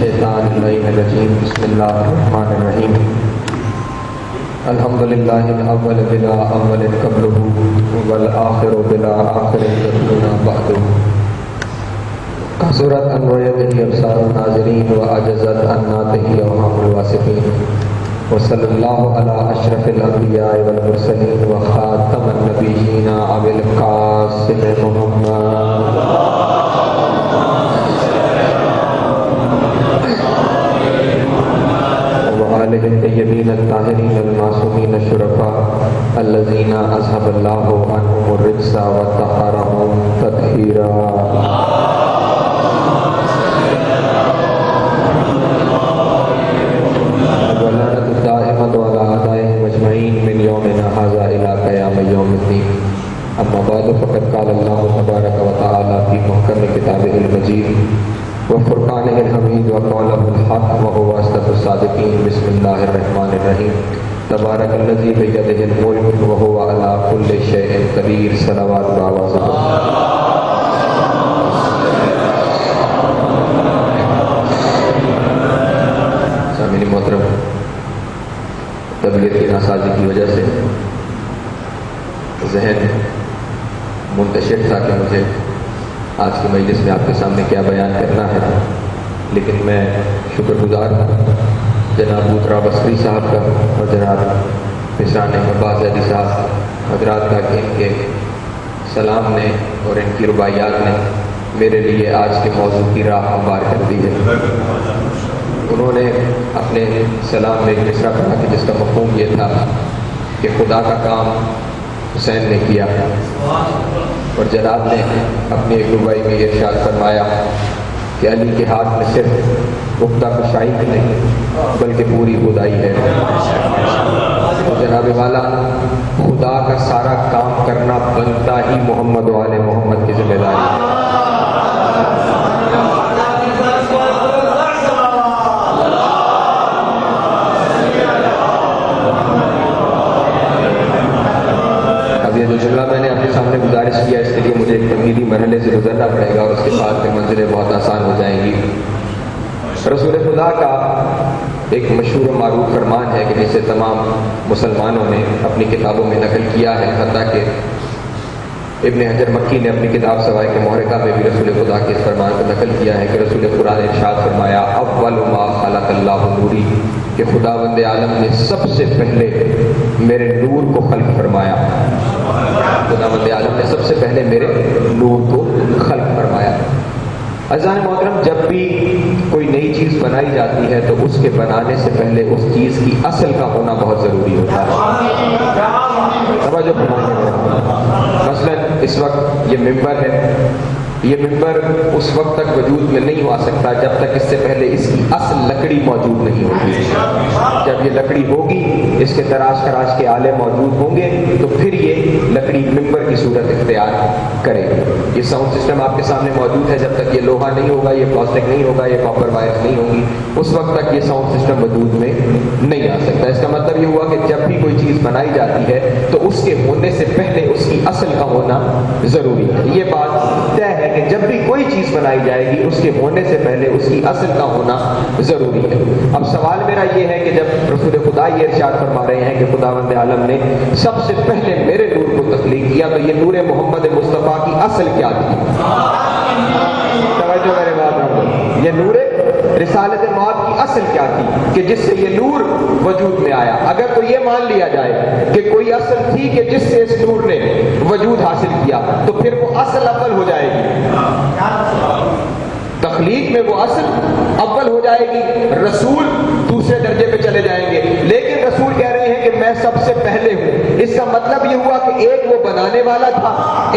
الشیطان اللعین الرجیم بسم اللہ الرحمن الرحیم الحمدللہ الاول بلا اول قبلہ والآخر بلا آخر یتلونا بعدہ کثرت عن رؤیتہ ابصار الناظرین وعجزت عن نطقہ اوہام الواصفین وصلی اللہ علی اشرف الانبیاء والمرسلین وخاتم النبیین ابی القاسم محمد وآلہ الطیبین الطاہرین المعصومین الشرفاء الذین اذهب اللہ عنہم الرجس وطہرہم تطہیرا واللعنۃ الدائمۃ علی اعدائہم اجمعین من یومنا ھذا الی قیام یوم الدین اما بعد فقد قال اللہ تبارک و تعالی فی محکم کتابہ المجید وفرقانہ الحمید وقولہ الحق وهو اصدق الصادقین بسم اللہ الرحمن الرحیم تبارک الذی بیدہ الملک وهو علی کل شیء قدیر صلوات و سامعین محترم، طبیعت کی ناسازی کی وجہ سے ذہن منتشر تھا کہ مجھے آج کی مجلس میں آپ کے سامنے کیا بیان کرنا ہے، لیکن میں شکر گزار ہوں جناب بوترا بصری صاحب کا اور جناب حسان عباس علی صاحب حضرات کا کہ ان کے سلام نے اور ان کی رباعیات نے میرے لیے آج کے موضوع کی راہ ہموار کر دی ہے۔ انہوں نے اپنے سلام میں ایک مصرع پڑھا کہ جس کا مفہوم یہ تھا کہ خدا کا کام حسین نے کیا، اور جناب نے اپنی ایک ربائی میں یہ ارشاد فرمایا کہ علی کے ہاتھ میں صرف عقدہ کشائی ہی نہیں بلکہ پوری خدائی ہے۔ تو جناب والا، خدا کا سارا کام کرنا بنتا ہی محمد و آل محمد کی ذمہ داری ہے۔ جملہ میں نے اپنے سامنے گزارش کیا، اس کے لیے مجھے ایک تمہیدی مرحلے سے گزرنا پڑے گا اور اس کے بعد پھر منزلیں بہت آسان ہو جائیں گی۔ رسول خدا کا ایک مشہور و معروف فرمان ہے کہ جسے تمام مسلمانوں نے اپنی کتابوں میں نقل کیا ہے، حتیٰ کہ ابن حجر مکی نے اپنی کتاب سوائے کے محرقہ میں بھی رسول خدا کے اس فرمان کو نقل کیا ہے کہ رسول خدا نے ارشاد فرمایا اول ما خلق اللہ نوری، کہ خداوند عالم نے سب سے پہلے میرے نور کو خلق فرمایا۔ خداوند عالم نے سب سے پہلے میرے نور کو خلق فرمایا۔ عزیزان محترم، جب بھی کوئی نئی چیز بنائی جاتی ہے تو اس کے بنانے سے پہلے اس چیز کی اصل کا ہونا بہت ضروری ہوتا ہے۔ توجہ فرمائیے، مثلا اس وقت یہ ممبر ہے، یہ ممبر اس وقت تک وجود میں نہیں آ سکتا جب تک اس سے پہلے اس کی اصل لکڑی موجود نہیں ہوگی۔ جب یہ لکڑی ہوگی، اس کے تراش خراش کے آلے موجود ہوں گے تو پھر یہ لکڑی ممبر کی صورت اختیار کرے گی۔ یہ ساؤنڈ سسٹم آپ کے سامنے موجود ہے، جب تک یہ لوہا نہیں ہوگا، یہ پلاسٹک نہیں ہوگا، یہ کاپر وائر نہیں ہوگی، اس وقت تک یہ ساؤنڈ سسٹم وجود میں نہیں آ سکتا۔ اس کا مطلب یہ ہوا کہ جب بھی کوئی چیز بنائی جاتی ہے تو اس کے ہونے سے پہلے اس کی اصل کا ہونا ضروری ہے۔ یہ بات طے ہے کہ جب بھی کوئی چیز بنائی جائے گی اس کے ہونے سے پہلے اس کی اصل کا ہونا ضروری ہے۔ اب سوال میرا یہ ہے کہ جب رسول خدا یہ ارشاد فرما رہے ہیں کہ خداوند عالم نے سب سے پہلے میرے نور کو تخلیق کیا، تو یہ نور محمد مصطفیٰ کی اصل کیا تھی؟ توجہ میرے بات، یہ نور رسالت موت کی اصل کیا تھی کہ جس سے یہ نور وجود میں آیا؟ اگر تو یہ مان لیا جائے کہ کوئی اصل تھی کہ جس سے اس نور نے وجود حاصل کیا، تو پھر وہ اصل اول ہو جائے گی، تخلیق میں وہ اصل اول ہو جائے گی، رسول دوسرے درجے پہ چلے جائیں گے۔ لیکن رسول کہہ رہے ہیں کہ میں سب سے پہلے ہوں۔ اس کا مطلب یہ ہوا کہ ایک وہ بنانے والا تھا،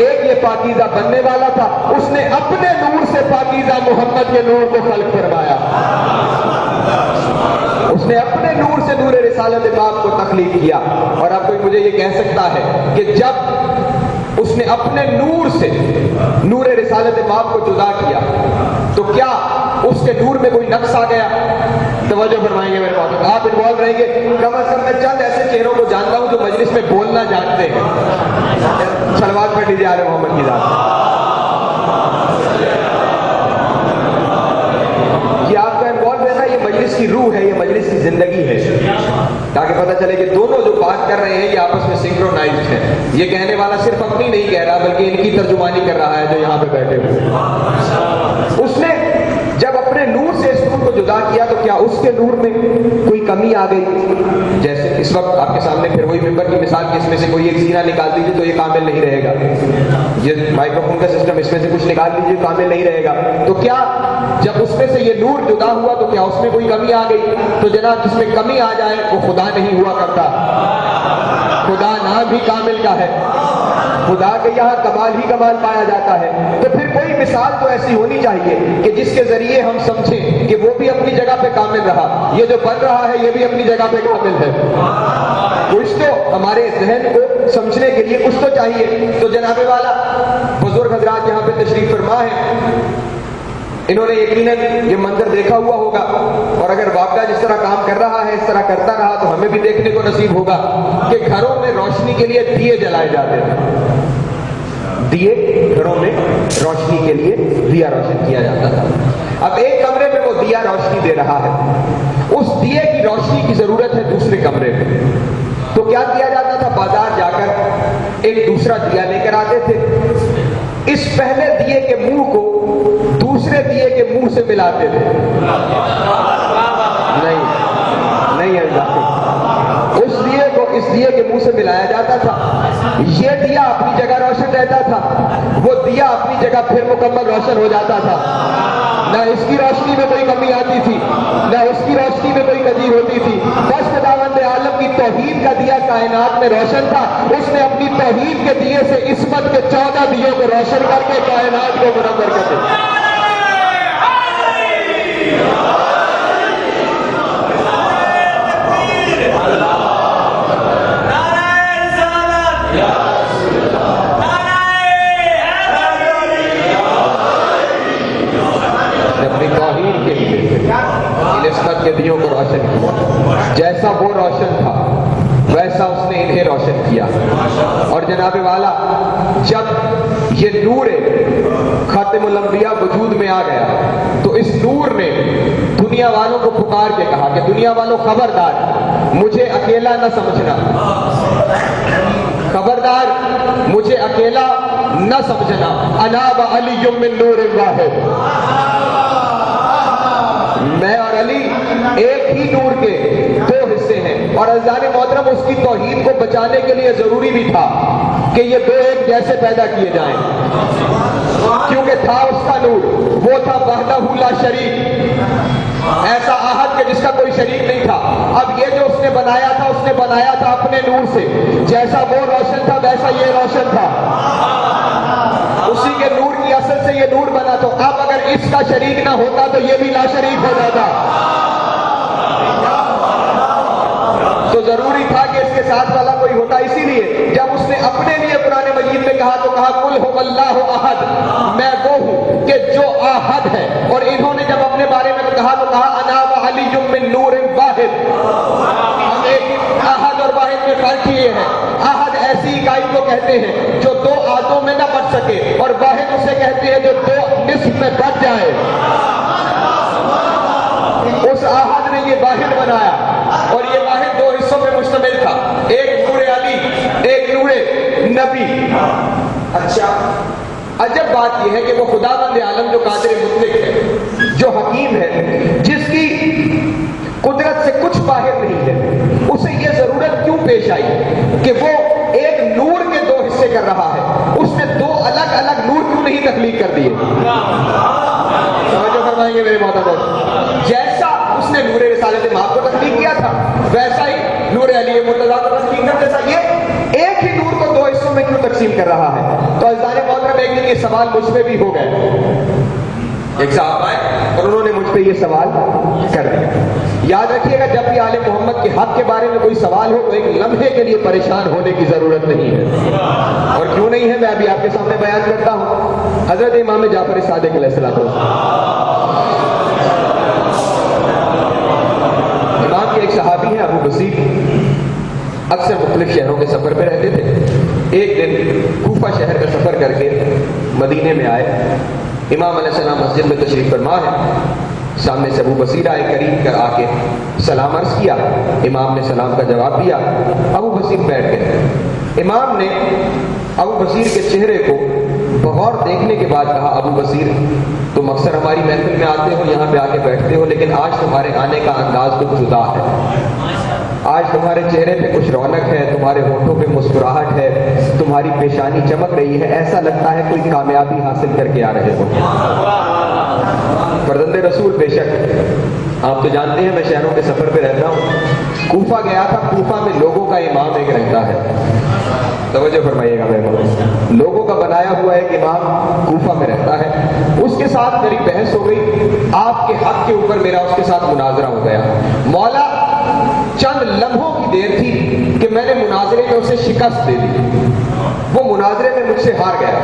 ایک یہ پاکیزہ بننے والا تھا، اس نے اپنے نور سے پاکیزہ محمد کے نور کو خلق فرمایا۔ اس نے اپنے نور سے نور رسالت پاک کو تخلیق کیا۔ اور اب کوئی مجھے یہ کہہ سکتا ہے کہ جب اس نے اپنے نور سے نور رسالت پاک کو جدا کیا تو کیا اس کے نور میں کوئی نقص آ گیا؟ توجہ فرمائیں گے میرے پاس، آپ انوالو رہیں گے۔ کم از کم میں چند ایسے چہروں کو جانتا ہوں جو مجلس میں بولنا جانتے ہیں۔ صلوات پڑھ لیجیے آل محمد کی ذات۔ یہ آپ کا انوالو کی روح ہے، یہ مجلس کی زندگی ہے، تاکہ پتہ چلے کہ دونوں جو بات کر رہے ہیں یہ آپس میں سنکرونائزڈ ہیں. یہ کہنے والا صرف اپنی نہیں کہہ رہا بلکہ ان کی ترجمانی کر رہا ہے جو یہاں پہ بیٹھے ہوئے. اس نے جب اپنے نور سے اس نور کو جدا کیا تو کیا اس کے نور میں کوئی کمی آ گئی؟ جیسے اس وقت آپ کے سامنے پھر وہی ممبر کی مثال کہ اس میں سے کوئی ایک زینہ نکال دیجیے تو یہ کامل نہیں رہے گا. یہ مائکرو فون کا سسٹم، اس میں سے کچھ نکال دیجیے کامل نہیں رہے گا. تو کیا جب اس میں سے یہ نور جدا ہوا تو کیا اس میں کوئی کمی آ گئی؟ تو جناب جس میں کمی آ جائے وہ خدا نہیں ہوا کرتا. خدا نام ہی کامل کا ہے، خدا کے یہاں کمال ہی کمال پایا جاتا ہے. تو پھر کوئی مثال تو ایسی ہونی چاہیے کہ جس کے ذریعے ہم سمجھیں کہ وہ بھی اپنی جگہ پہ کامل رہا، یہ جو بن رہا ہے یہ بھی اپنی جگہ پہ کامل ہے. کچھ تو ہمارے ذہن کو سمجھنے کے لیے کچھ تو چاہیے. تو جناب والا بزرگ حضرات یہاں پہ تشریف فرما ہے، انہوں نے یقیناً یہ منظر دیکھا ہوا ہوگا، اور اگر واقعہ جس طرح کام کر رہا ہے اس طرح کرتا رہا تو ہمیں بھی دیکھنے کو نصیب ہوگا کہ گھروں میں روشنی کے لیے دیے جلائے جاتے تھے. دیے گھروں میں روشنی کے لیے دیا روشن کیا جاتا تھا. اب ایک کمرے میں وہ دیا روشنی دے رہا ہے، اس دیے کی روشنی کی ضرورت ہے دوسرے کمرے میں. تو کیا کیا جاتا تھا؟ بازار جا کر ایک دوسرا دیا لے کر آتے تھے، اس پہلے دیے کے منہ کو دوسرے دیے کے منہ سے ملاتے تھے. نہیں اس دیے کو اس دیے کے منہ سے ملایا جاتا تھا. یہ دیا اپنی جگہ روشن رہتا تھا، وہ دیا اپنی جگہ پھر مکمل روشن ہو جاتا تھا. نہ اس کی روشنی میں کوئی کمی آتی تھی، نہ اس کی روشنی میں کوئی کمی ہوتی تھی. بس خداوند عالم کی توحید کا دیا کائنات میں روشن تھا. اس نے اپنی توحید کے دیے سے عصمت کے 14 دیوں کو روشن کر کے کائنات کو منور کر دیا. عصمت کے دیوں کو روشن کیا. جیسا وہ روشن تھا ویسا اس نے انہیں روشن کیا. اور جناب والا جب یہ نور خاتم الانبیاء وجود میں آ گیا تو اس نور نے دنیا والوں کو پکار کے کہا کہ دنیا والوں خبردار، مجھے اکیلا نہ سمجھنا، خبردار مجھے اکیلا نہ سمجھنا. انا وعلی من نور واحد، میں اور علی ایک ہی نور کے دو حصے ہیں. اور عزیزان محترم اس کی توحید کو بچانے کے لیے ضروری بھی تھا کہ یہ دو ایک جیسے پیدا کیے جائیں، کیونکہ تھا اس کا نور، وہ تھا وحدہ لا شریک، ایسا احد کہ جس کا کوئی شریک نہیں تھا. اب یہ جو اس نے بنایا تھا اپنے نور سے، جیسا وہ روشن تھا ویسا یہ روشن تھا. اسی کے نور کی اصل سے یہ نور بنا. تو اب اگر اس کا شریک نہ ہوتا تو یہ بھی لا شریک ہو جاتا. تو ضروری تھا کہ اس کے ساتھ والا کوئی ہوتا. اسی لیے جب اس نے اپنے لیے قرآن مجید میں کہا تو کہا قل هو اللہ احد، میں وہ ہوں کہ جو احد ہے. اور انہوں نے جب اپنے بارے میں کہا تو کہا انا وعلی من نور واحد. ہم ایک احد اور واحد میں فرق یہ ہے، احد ایسی اکائی کو کہتے ہیں جو دو آدھوں میں نہ بٹ سکے، اور واحد اسے کہتے ہیں جو دو نصف میں بٹ جائے. اس احد نے یہ واحد بنایا، اور یہ واحد دو حصوں میں مشتمل تھا، ایک نور علی، ایک نور نبی. اچھا عجب بات یہ ہے کہ وہ خداوند عالم جو قادر مطلق ہے، جو حکیم ہے، جس کی قدرت سے کچھ باہر نہیں ہے، اسے یہ ضرورت کیوں پیش آئی کہ وہ ایک نور کے دو حصے کر رہا ہے؟ اس نے دو الگ الگ نور کیوں نہیں تخلیق کر دیے؟ توجہ فرمائیں گے میرے محترم. جیسا اس نے نور رسالت ماں کو تخلیق کیا تھا ویسا ہی نور علی مرتضیٰ کو تخلیق کر دیتا. یہ ایک ہی نور کو دو حصوں میں کیوں تقسیم کر رہا ہے؟ تو عزیزان محترم ایک دن یہ سوال مجھ پہ بھی ہو گئے. ایک صاحب آئے اور انہوں نے مجھ پہ یہ سوال کر دیا. یاد رکھیے گا جب بھی آل محمد کے حق کے بارے میں کوئی سوال ہو تو ایک لمحے کے لیے پریشان ہونے کی ضرورت نہیں ہے. اور کیوں نہیں ہے میں ابھی آپ کے سامنے بیان کرتا ہوں. حضرت امام جعفر صادق علیہ السلام، امام کے ایک صحابی ہیں ابو بصیر، اکثر مختلف شہروں کے سفر پہ رہتے تھے. ایک دن کوفہ شہر کا سفر کر کے مدینے میں آئے. امام علیہ السلام مسجد میں تشریف فرما ہے. سامنے سے ابو بصیر آئے، قریب کر آ کے سلام عرض کیا، امام نے سلام کا جواب دیا، ابو بصیر بیٹھ گئے۔ امام نے ابو بصیر کے چہرے کو بغور دیکھنے کے بعد کہا، ابو بصیر تم اکثر ہماری محفل میں آتے ہو، یہاں پہ آ کے بیٹھتے ہو، لیکن آج تمہارے آنے کا انداز کچھ جدا ہے، آج تمہارے چہرے پہ کچھ رونق ہے، تمہارے ہونٹوں پہ مسکراہٹ ہے، تمہاری پیشانی چمک رہی ہے، ایسا لگتا ہے کوئی کامیابی حاصل کر کے آ رہے ہو۔ فرزند رسول، بے شک آپ تو جانتے ہیں میں شہروں کے سفر پہ رہتا ہوں، کوفہ گیا تھا، کوفہ میں لوگوں کا امام ایک رہتا ہے، توجہ فرمائیے گا میرے، لوگوں کا بنایا ہوا ایک امام کوفہ میں رہتا ہے، اس کے ساتھ میری بحث ہو گئی، آپ کے حق کے اوپر میرا اس کے ساتھ مناظرہ ہو گیا۔ مولا چند لمحوں کی دیر تھی کہ میں نے مناظرے میں اسے شکست دے دی، وہ مناظرے میں مجھ سے ہار گیا۔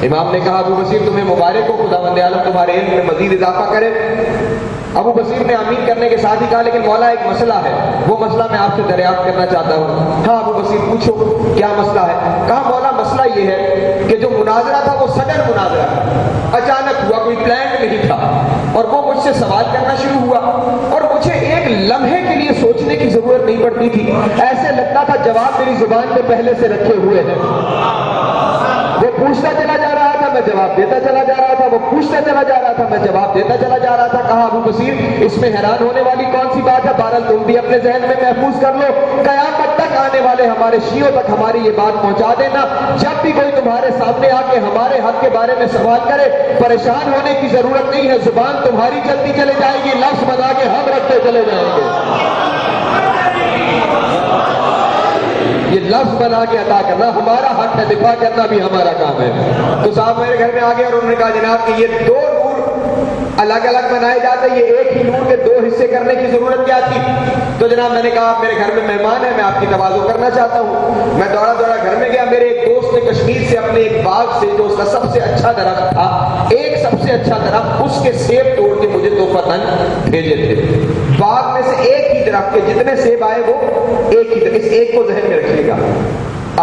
امام نے کہا، ابو بصیر تمہیں مبارک ہو، خداوند عالم تمہارے علم میں مزید اضافہ کرے۔ ابو بصیر نے آمین کرنے کے ساتھ ہی کہا، لیکن مولا ایک مسئلہ ہے، وہ مسئلہ میں آپ سے دریافت کرنا چاہتا ہوں۔ ہاں ابو بصیر پوچھو کیا مسئلہ ہے؟ کہا، مولا مسئلہ یہ ہے کہ جو مناظرہ تھا وہ سڈن مناظرہ اچانک ہوا، کوئی پلان نہیں تھا، اور وہ مجھ سے سوال کرنا شروع ہوا اور مجھے ایک لمحے کے لیے سوچنے کی ضرورت نہیں پڑتی تھی، ایسے لگتا تھا جواب میری زبان پہ پہلے سے رکھے ہوئے ہیں۔ وہ پوچھتا چلا جا رہا تھا، میں جواب دیتا چلا جا رہا تھا، وہ پوچھتا چلا جا رہا تھا، میں جواب دیتا چلا جا رہا تھا۔ کہا، ابو بصیر اس میں حیران ہونے والی کون سی بات ہے؟ بہرحال تم بھی اپنے ذہن میں محفوظ کر لو، قیامت تک آنے والے ہمارے شیعوں تک ہماری یہ بات پہنچا دینا، جب بھی کوئی تمہارے سامنے آ کے ہمارے حق کے بارے میں سوال کرے، پریشان ہونے کی ضرورت نہیں ہے، زبان تمہاری چلتی چلے جائے گی، لفظ بنا کے ہم رکھتے چلے جائیں گے، یہ لفظ بنا کے عطا کرنا ہمارا حق ہے، دفاع کرنا بھی ہمارا کام ہے۔ تو صاحب میرے گھر میں آ گئے اور انہوں نے کہا، جناب کہ یہ دو نور الگ الگ بنائے جاتے، یہ ایک ہی نور کے دو حصے کرنے کی ضرورت کیا تھی؟ تو جناب میں نے کہا، آپ میرے گھر میں مہمان ہیں، میں آپ کی تواضع کرنا چاہتا ہوں۔ میں دوڑا دوڑا گھر میں گیا، میرے ایک دوست نے کشمیر سے اپنے ایک باغ سے جو اس کا سب سے اچھا درخت تھا، ایک سب سے اچھا درخت، اس کے سیب توڑ کے مجھے تحفۃً بھیجے تھے۔ باغ میں سے ایک ہی درخت کے جتنے سیب آئے وہ ایک ہی، اس ایک کو ذہن میں رکھیے گا،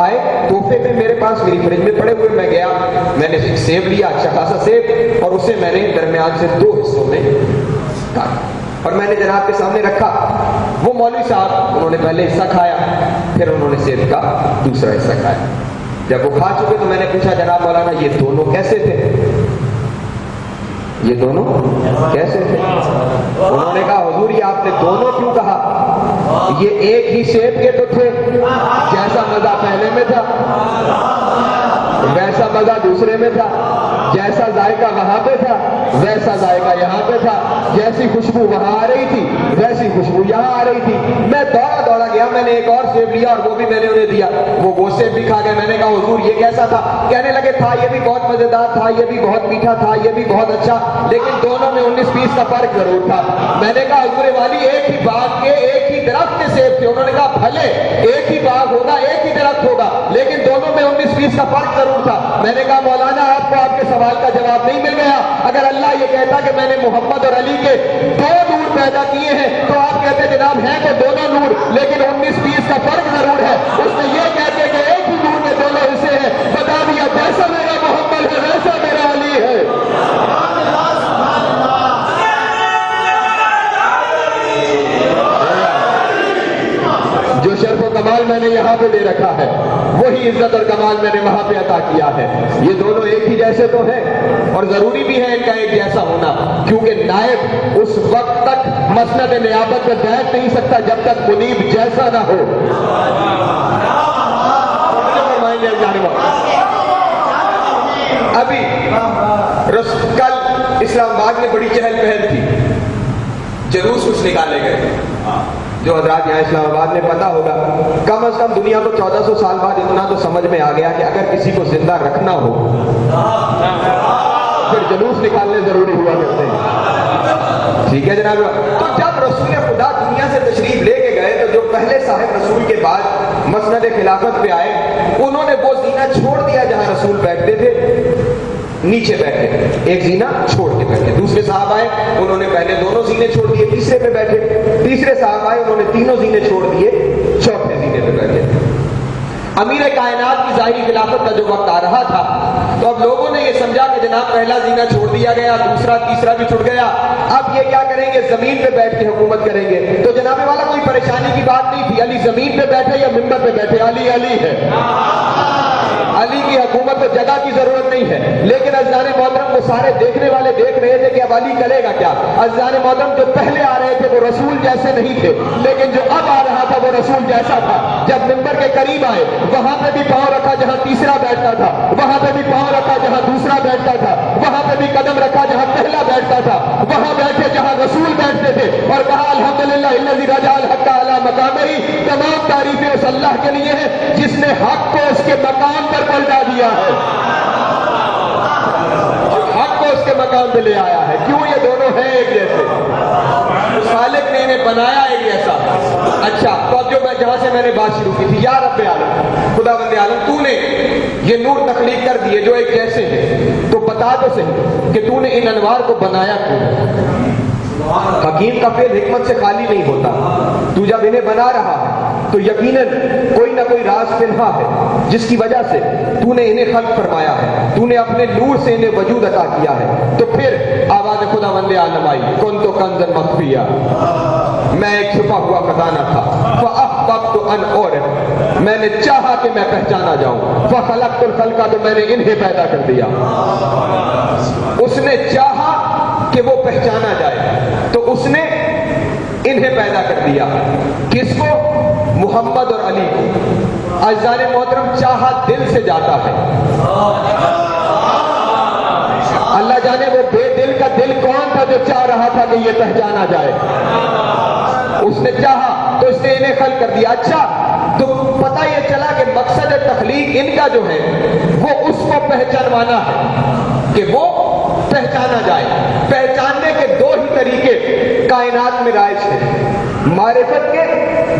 آئے تحفے میں میرے پاس میری فریج میں پڑے ہوئے، میں گیا، میں نے ایک سیب لیا، اچھا خاصا سیب، اور اسے میں نے درمیان سے دو حصوں میں کاٹا اور میں نے جناب کے سامنے رکھا۔ وہ مولوی صاحب انہوں نے پہلے حصہ کھایا، پھر انہوں نے سیب کا دوسرا حصہ کھایا۔ جب وہ کھا چکے تو میں نے پوچھا، جناب مولانا یہ دونوں کیسے تھے؟ یہ دونوں کیسے تھے؟ انہوں نے کہا، حضور یہ آپ نے دونوں کیوں کہا؟ یہ ایک ہی سیب کے تو تھے، جیسا مزہ پہلے میں تھا ویسا مزہ دوسرے میں تھا، جیسا ذائقہ وہاں پہ تھا ویسا ذائقہ یہاں پہ تھا، جیسی خوشبو وہاں آ رہی تھی ویسی خوشبو یہاں آ رہی تھی۔ میں دوڑا دوڑا گیا، میں نے ایک اور سیب لیا اور وہ بھی میں نے انہیں دیا، وہ سیب بھی کھا گئے۔ میں نے کہا، حضور یہ کیسا تھا؟ کہنے لگے، تھا یہ بھی بہت مزیدار تھا، یہ بھی بہت میٹھا تھا، یہ بھی بہت اچھا، لیکن دونوں میں 19-20 کا فرق ضرور تھا۔ میں نے کہا، حضور والی ایک ہی باغ کے ایک ہی درخت کے سیب تھے۔ انہوں نے کہا، بھلے ایک ہی باغ ہوگا ایک ہی درخت ہوگا، لیکن دونوں میں 19-20 کا فرق ضرور تھا۔ میں نے کہا، مولانا آپ کو آپ کے سوال کا جواب نہیں مل گیا۔ اگر اللہ یہ کہتا کہ میں نے محمد اور علی کے دو نور پیدا کیے ہیں تو آپ کہتے جناب ہیں تو دونوں نور، لیکن 19-20 کا فرق ضرور ہے۔ اس نے یہ کہتے کہ ایک ہی نور میں دونوں حصے ہیں، بتا دیا جیسا میرا محمد ہے ویسا میرا علی ہے۔ جو شرف و کمال میں نے یہاں پہ دے رکھا ہے وہی عزت اور کمال میں نے وہاں پہ عطا کیا ہے۔ یہ دونوں ایک ہی جیسے تو ہیں اور ضروری بھی ہے ان کا ایک جیسا ہونا، کیونکہ نائب اس وقت تک مسند نیابت میں بیٹھ نہیں سکتا جب تک منیب جیسا نہ ہو۔ ابھی کل اسلام آباد میں بڑی چہل پہل تھی، جلوس کچھ نکالے گئے، جو حضرات یہاں اسلام آباد میں پتا ہوگا، کم از کم دنیا کو 1400 سال بعد اتنا تو سمجھ میں آ گیا کہ اگر کسی کو زندہ رکھنا ہو پھر جلوس نکالنے ضروری ہوا کرتے ہیں، ٹھیک ہے جناب۔ تو جب رسول خدا دنیا سے تشریف لے کے گئے تو جو پہلے صاحب رسول کے بعد مسند خلافت پہ آئے، انہوں نے وہ زینہ چھوڑ دیا جہاں رسول بیٹھتے تھے، نیچے بیٹھے، ایک زینہ چھوڑ کے بیٹھے۔ دوسرے صاحب آئے، انہوں نے پہلے دونوں زینے چھوڑ دیے، تیسرے پہ بیٹھے۔ تیسرے صاحب آئے، انہوں نے تینوں زینے چھوڑ دیے، چوتھے زینے پہ بیٹھے۔ امیر کائنات کی ظاہری خلافت کا جو وقت آ رہا تھا تو اب لوگوں نے یہ سمجھا کہ جناب پہلا زینہ چھوڑ دیا گیا، دوسرا تیسرا بھی چھوٹ گیا، اب یہ کیا کریں گے، زمین پہ بیٹھ کے حکومت کریں گے۔ تو جناب والا کوئی پریشانی کی بات نہیں تھی، علی زمین پہ بیٹھے یا منبر پہ بیٹھے، علی علی ہے، علی کی حکومت کو جگہ کی ضرورت نہیں ہے۔ لیکن عزیزان محترم وہ سارے دیکھنے والے دیکھ رہے تھے کہ اب علی کرے گا کیا۔ عزیزان محترم جو پہلے آ رہے تھے وہ رسول جیسے نہیں تھے، لیکن جو اب آ رہا تھا وہ رسول جیسا تھا۔ جب منبر کے قریب آئے وہاں پہ بھی پاؤں رکھا جہاں تیسرا بیٹھتا تھا، وہاں پہ بھی پاؤں رکھا جہاں دوسرا بیٹھتا تھا، وہاں پہ بھی قدم رکھا جہاں پہلا بیٹھتا تھا، وہاں بیٹھے جہاں رسول بیٹھتے تھے، اور کہا الحمدللہ الذی رجع الحق علی مقامہ، تمام تعریفیں اس اللہ کے لیے ہیں جس نے حق کو اس کے مقام پر پلٹا دیا ہے، جو حق کو اس کے مقام پہ لے آیا ہے۔ کیوں؟ یہ دونوں ہیں ایک جیسے، خالق نے انہیں بنایا ایک جیسا۔ اچھا تو اب جو میں جہاں سے میں نے بات شروع کی تھی، یا رب عالم، خدا بند عالم، تو نے یہ نور تخلیق کر دیے جو ایک جیسے ہیں، تو بتا تو صحیح کہ تو نے ان انوار کو بنایا کیوں؟ حکیم کا فعل حکمت سے خالی نہیں ہوتا، تو جب انہیں بنا رہا ہے تو یقیناً کوئی نہ کوئی راز پنہا ہے جس کی وجہ سے تو نے انہیں خلق فرمایا ہے، تو نے اپنے نور سے انہیں وجود عطا کیا ہے۔ تو پھر آواز خدا بند عالم آئی، کن تو کنزن مخفیہ، میں ایک چھپا ہوا خزانہ تھا، فاحببت ان اعرف، میں نے چاہا کہ میں پہچانا جاؤں، فخلقت الخلق، تو میں نے انہیں پیدا کر دیا۔ اس نے چاہا کہ وہ پہچانا جائے تو اس نے انہیں پیدا کر دیا۔ کس کو؟ محمد اور علی کو۔ عزیزان محترم چاہا دل سے جاتا ہے، اللہ جانے وہ بے دل کا دل کون تھا جو چاہ رہا تھا کہ یہ پہچانا جائے، اس نے چاہا تو اس نے انہیں خلق کر دیا۔ اچھا تو پتہ یہ چلا کہ مقصد تخلیق ان کا جو ہے وہ اس کو پہچانوانا ہے کہ وہ پہچانا جائے۔ پہچاننے کے دو ہی طریقے کائنات میں رائج ہیں، معرفت کے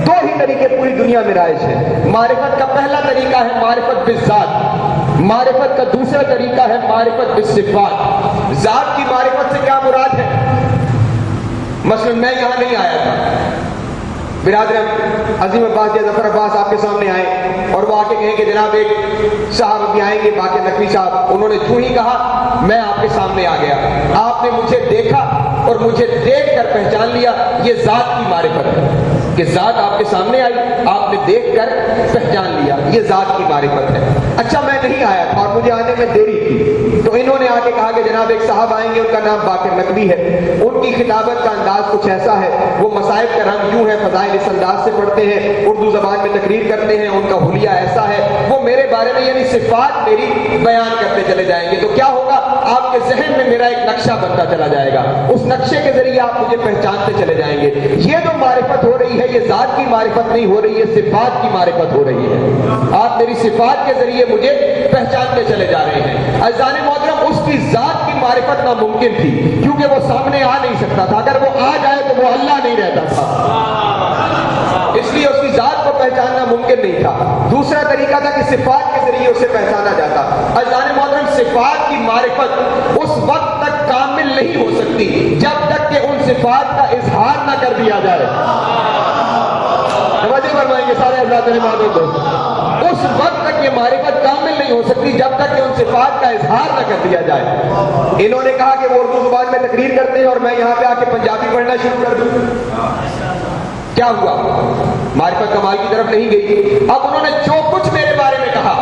دو ہی طریقے پوری دنیا میں رائج ہیں۔ معرفت کا پہلا طریقہ ہے معرفت بالذات، معرفت کا دوسرا طریقہ ہے معرفت بالصفات۔ ذات کی معرفت سے کیا مراد ہے؟ مثلا میں یہاں نہیں آیا تھا، برادر عظیم عباس یا ظفر عباس آپ کے سامنے آئے اور وہ آ کے کہیں کہ جناب ایک صاحب ابھی آئیں گے، باقی نقوی صاحب، انہوں نے جو ہی کہا میں آپ کے سامنے آ گیا، آپ نے مجھے دیکھا اور مجھے دیکھ کر پہچان لیا، یہ ذات کی معرفت ہے کہ ذات آپ کے سامنے آئی، آپ نے دیکھ کر پہچان لیا، یہ ذات کی معرفت ہے۔ اچھا میں نہیں آیا تھا اور مجھے آنے میں دیری تھی، تو انہوں نے آ کے کہا کہ جناب ایک صاحب آئیں گے، ان کا نام باقر نقوی ہے، ان کی خطابت کا انداز کچھ ایسا ہے، وہ مصائب کا رنگ یوں ہے، فضائل اس انداز سے پڑھتے ہیں، اردو زبان میں تقریر کرتے ہیں، ان کا حلیہ ایسا ہے، وہ میرے بارے میں یعنی صفات میری بیان کرتے چلے جائیں گے۔ تو کیا ہوگا؟ آپ کے ذہن میں میرا ایک نقشہ بنتا چلا جائے گا، اس نقشے کے ذریعے آپ مجھے پہچانتے چلے جائیں گے۔ یہ جو معرفت ہو رہی ہے یہ ذات کی معرفت نہیں ہو رہی ہے، صفات کی معرفت ہو رہی ہے۔ آپ میری صفات کے ذریعے مجھے پہچانتے چلے جا رہے ہیں۔ عزیزان محترم اس کی ذات کی معرفت ناممکن تھی کیونکہ وہ سامنے آ نہیں سکتا تھا، اگر وہ آ جائے تو وہ اللہ نہیں رہتا تھا، اس لیے اس کی ذات کو پہچاننا ممکن نہیں تھا۔ دوسرا طریقہ تھا کہ صفات کے ذریعے اسے پہچانا جاتا۔ عزیزان محترم صفات کی معرفت اس وقت تک کامل نہیں ہو سکتی جب تک کہ ان صفات کا اظہار نہ کر دیا جائے۔ توجہ فرمائیں گے سارے حضرات محترم دوست، اس وقت تک یہ معرفت کامل نہیں ہو سکتی جب تک کہ ان صفات کا اظہار نہ کر دیا جائے۔ انہوں نے کہا کہ وہ اردو زبان میں تقریر کرتے ہیں اور میں یہاں پہ آ کے پنجابی پڑھنا شروع کر دوں، کیا ہوا؟ معرفت کمال کی طرف نہیں گئی۔ اب انہوں نے جو کچھ میرے بارے میں کہا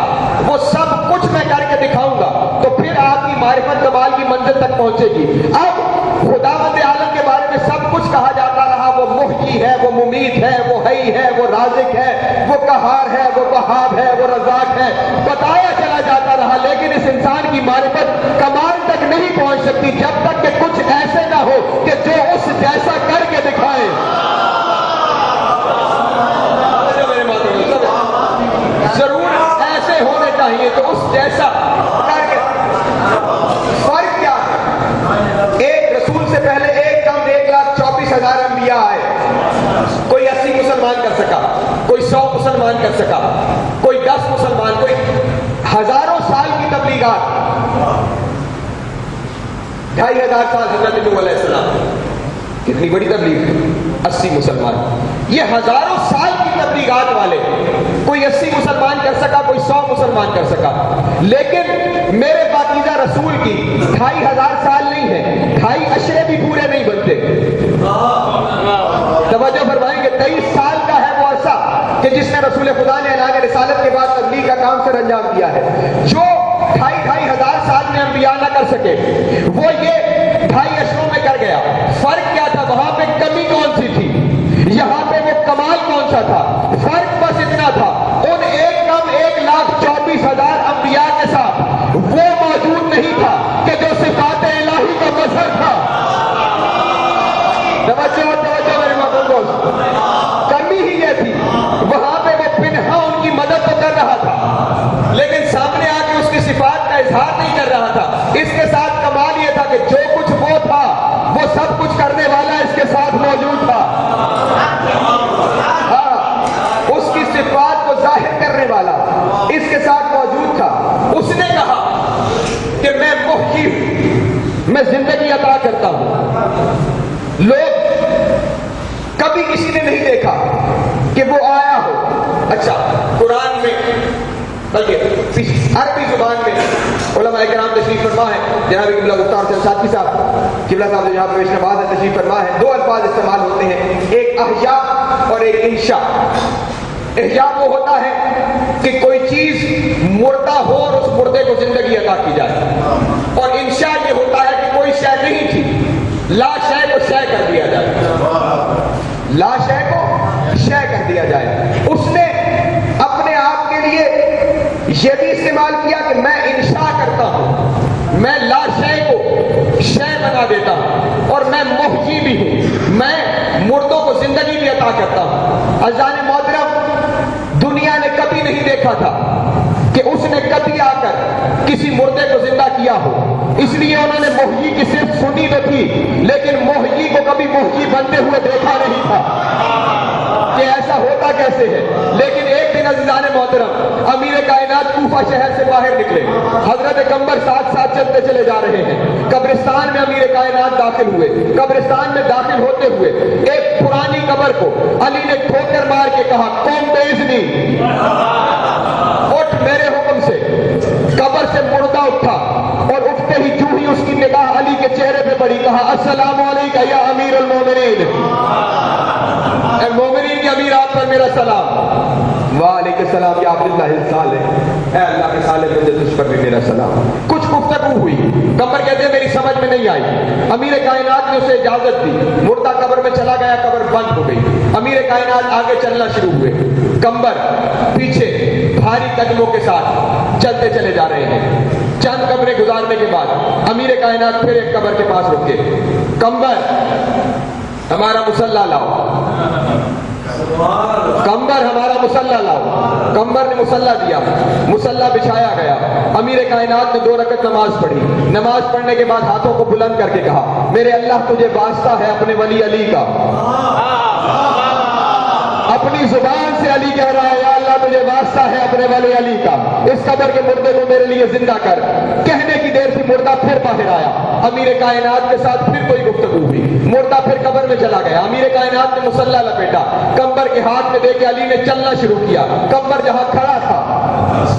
وہ سب کچھ میں کر کے دکھاؤں گا تو پھر آپ کی معرفت کمال کی منزل تک پہنچے گی۔ اب خداوند عالم کے بارے میں سب کچھ کہا جاتا رہا، وہ محیی ہے، وہ ممیت ہے، وہ حی ہے، وہ رازق ہے، وہ قہار ہے، وہ وہاب ہے، وہ رزاق ہے، بتایا چلا جاتا رہا، لیکن اس انسان کی معرفت کمال تک نہیں پہنچ سکتی جب تک کہ کچھ ایسے نہ ہو کہ جو اس جیسا کر کے دکھائے۔ ضرور ایسے ہونے چاہیے تو اس جیسا کر کے۔ فرق کیا ہے؟ ایک رسول سے پہلے ایک کم 1,24,000 انبیاء آئے، کوئی 80 مسلمان کر سکا، کوئی 100 مسلمان کر سکا، کوئی 10 مسلمان، کوئی ہزاروں سال کی تبلیغات، 2,500 سال حضرت نوح علیہ السلام، کتنی بڑی تبلیغ، 80 مسلمان، یہ ہزاروں سال کی تبلیغات والے کوئی 80 مسلمان کر سکا, کوئی 100 مسلمان کر سکا, لیکن میرے پاکیزہ رسول کی 2500 سال نہیں ہے, 2.5 عشرے بھی پورے نہیں بنتے. توجہ فرمائیں گے, 23 سال کا ہے وہ عرصہ کہ جس نے رسول خدا نے اعلان رسالت کے بعد تبلیغ کا کام سر انجام دیا ہے. جو 2.5 سال میں انبیاء نہ کر سکے وہ یہ 2.5 عشروں میں کر گیا. فرق کیا تھا؟ وہاں پہ کمی کون سی تھی, یہاں پہ وہ کمال کون سا تھا؟ فرق بس اتنا تھا, ان 1,24,000 انبیاء کے ساتھ وہ موجود نہیں تھا کہ جو صفات الہی کا مظہر تھا. توجہ میرے محترم دوست, کمی ہی یہ تھی. وہاں پہ وہ پنہا ان کی مدد تو کر رہا تھا لیکن سامنے آ کے اس کی صفات کا اظہار نہیں کر رہا تھا. اس کے ساتھ کمال یہ تھا کہ جو کچھ وہ تھا وہ سب کچھ کرنے والا اس کے ساتھ موجود تھا. ہاں, اس کی صفات کو ظاہر کرنے والا اس کے ساتھ موجود تھا. اس نے کہا کہ میں محیی ہوں, میں زندگی عطا کرتا ہوں. لوگ کبھی کسی نے نہیں دیکھا کہ وہ آیا ہو. اچھا, قرآن میں بلکہ عربی زبان میں علماء کرام تشریف فرما ہے, جناب قبلہ مختار حسین ساتھی صاحب قبلہ صاحب جو یہاں پہ پیش نواز ہے تشریف فرما ہے, 2 الفاظ استعمال ہوتے ہیں, ایک احیاء اور ایک انشاء. احیاء وہ ہوتا ہے کہ کوئی چیز مردہ ہو اور اس مردے کو زندگی عطا کی جائے, اور انشاء یہ ہوتا ہے کہ کوئی شے نہیں تھی, لا شے کو شے کر دیا جائے, لا شے کو شے کر دیا جائے. اس نے اپنے آپ کے لیے یہ بھی استعمال کیا کہ میں انشاء کرتا ہوں, میں لا شے کو شے بنا دیتا ہوں, اور میں محیی بھی ہوں, میں مردوں کو زندگی بھی عطا کرتا ہوں. عزیزان محترم, دنیا نے کبھی نہیں دیکھا تھا کہ اس نے کبھی آ کر کسی مردے کو زندہ کیا ہو. اس لیے انہوں نے محیی کی صرف سنی تو تھی لیکن محیی کو کبھی محیی بنتے ہوئے دیکھا نہیں تھا کہ ایسا ہوتا کیسے ہے. لیکن ایک دن عزیزان محترم امیر کائنات کوفہ شہر سے باہر نکلے, حضرت قمر ساتھ ساتھ چلتے چلے جا رہے ہیں. قبرستان میں امیر کائنات داخل ہوئے. قبرستان میں داخل ہوتے ہوئے ایک پرانی قبر کو علی نے ٹھوکر مار کے کہا, قوم باذنی, اٹھ میرے حکم سے. قبر سے مردہ اٹھا اور اٹھتے ہی جو ہی اس کی نگاہ علی کے چہرے پہ پڑی, کہا السلام علیکم یا امیر المومنین, اے مومنین کے امیر آپ پر میرا سلام. وعلیکم السلام یا عبداللہ الصالح, اے اللہ کے صالح بندے تجھ پر بھی میرا سلام. کچھ گفتگو ہوئی. قمر کہتے ہیں میری سمجھ میں نہیں آئی. امیر کائنات نے اسے اجازت دی, مردہ قبر میں چلا گیا, قبر بند ہو گئی. امیر کائنات آگے چلنا شروع ہوئے, قمر پیچھے بھاری قدموں کے ساتھ چلتے چلے جا رہے ہیں. چند قبریں گزارنے کے بعد امیر کائنات پھر ایک قبر کے پاس رکے. قمر ہمارا مصلی لاؤ, قمر ہمارا مصلی لاؤ. قمر نے مصلی دیا, مصلی بچھایا گیا. امیر کائنات نے 2 رکعت نماز پڑھی. نماز پڑھنے کے بعد ہاتھوں کو بلند کر کے کہا, میرے اللہ تجھے واسطہ ہے اپنے ولی علی کا. اپنی زبان سے علی کہہ رہا ہے, یا اللہ تجھے واسطہ ہے اپنے ولی علی کا, اس قبر کے مردے کو میرے لیے زندہ کر. کہنے کی دیر سے مردہ پھر باہر آیا. امیر کائنات کے ساتھ پھر کوئی گفتگو ہوئی. مردہ پھر قبر میں چلا گیا. امیر کائنات نے مصلی لپیٹا, قمر کے ہاتھ میں دے کے علی نے چلنا شروع کیا. قمر جہاں کھڑا تھا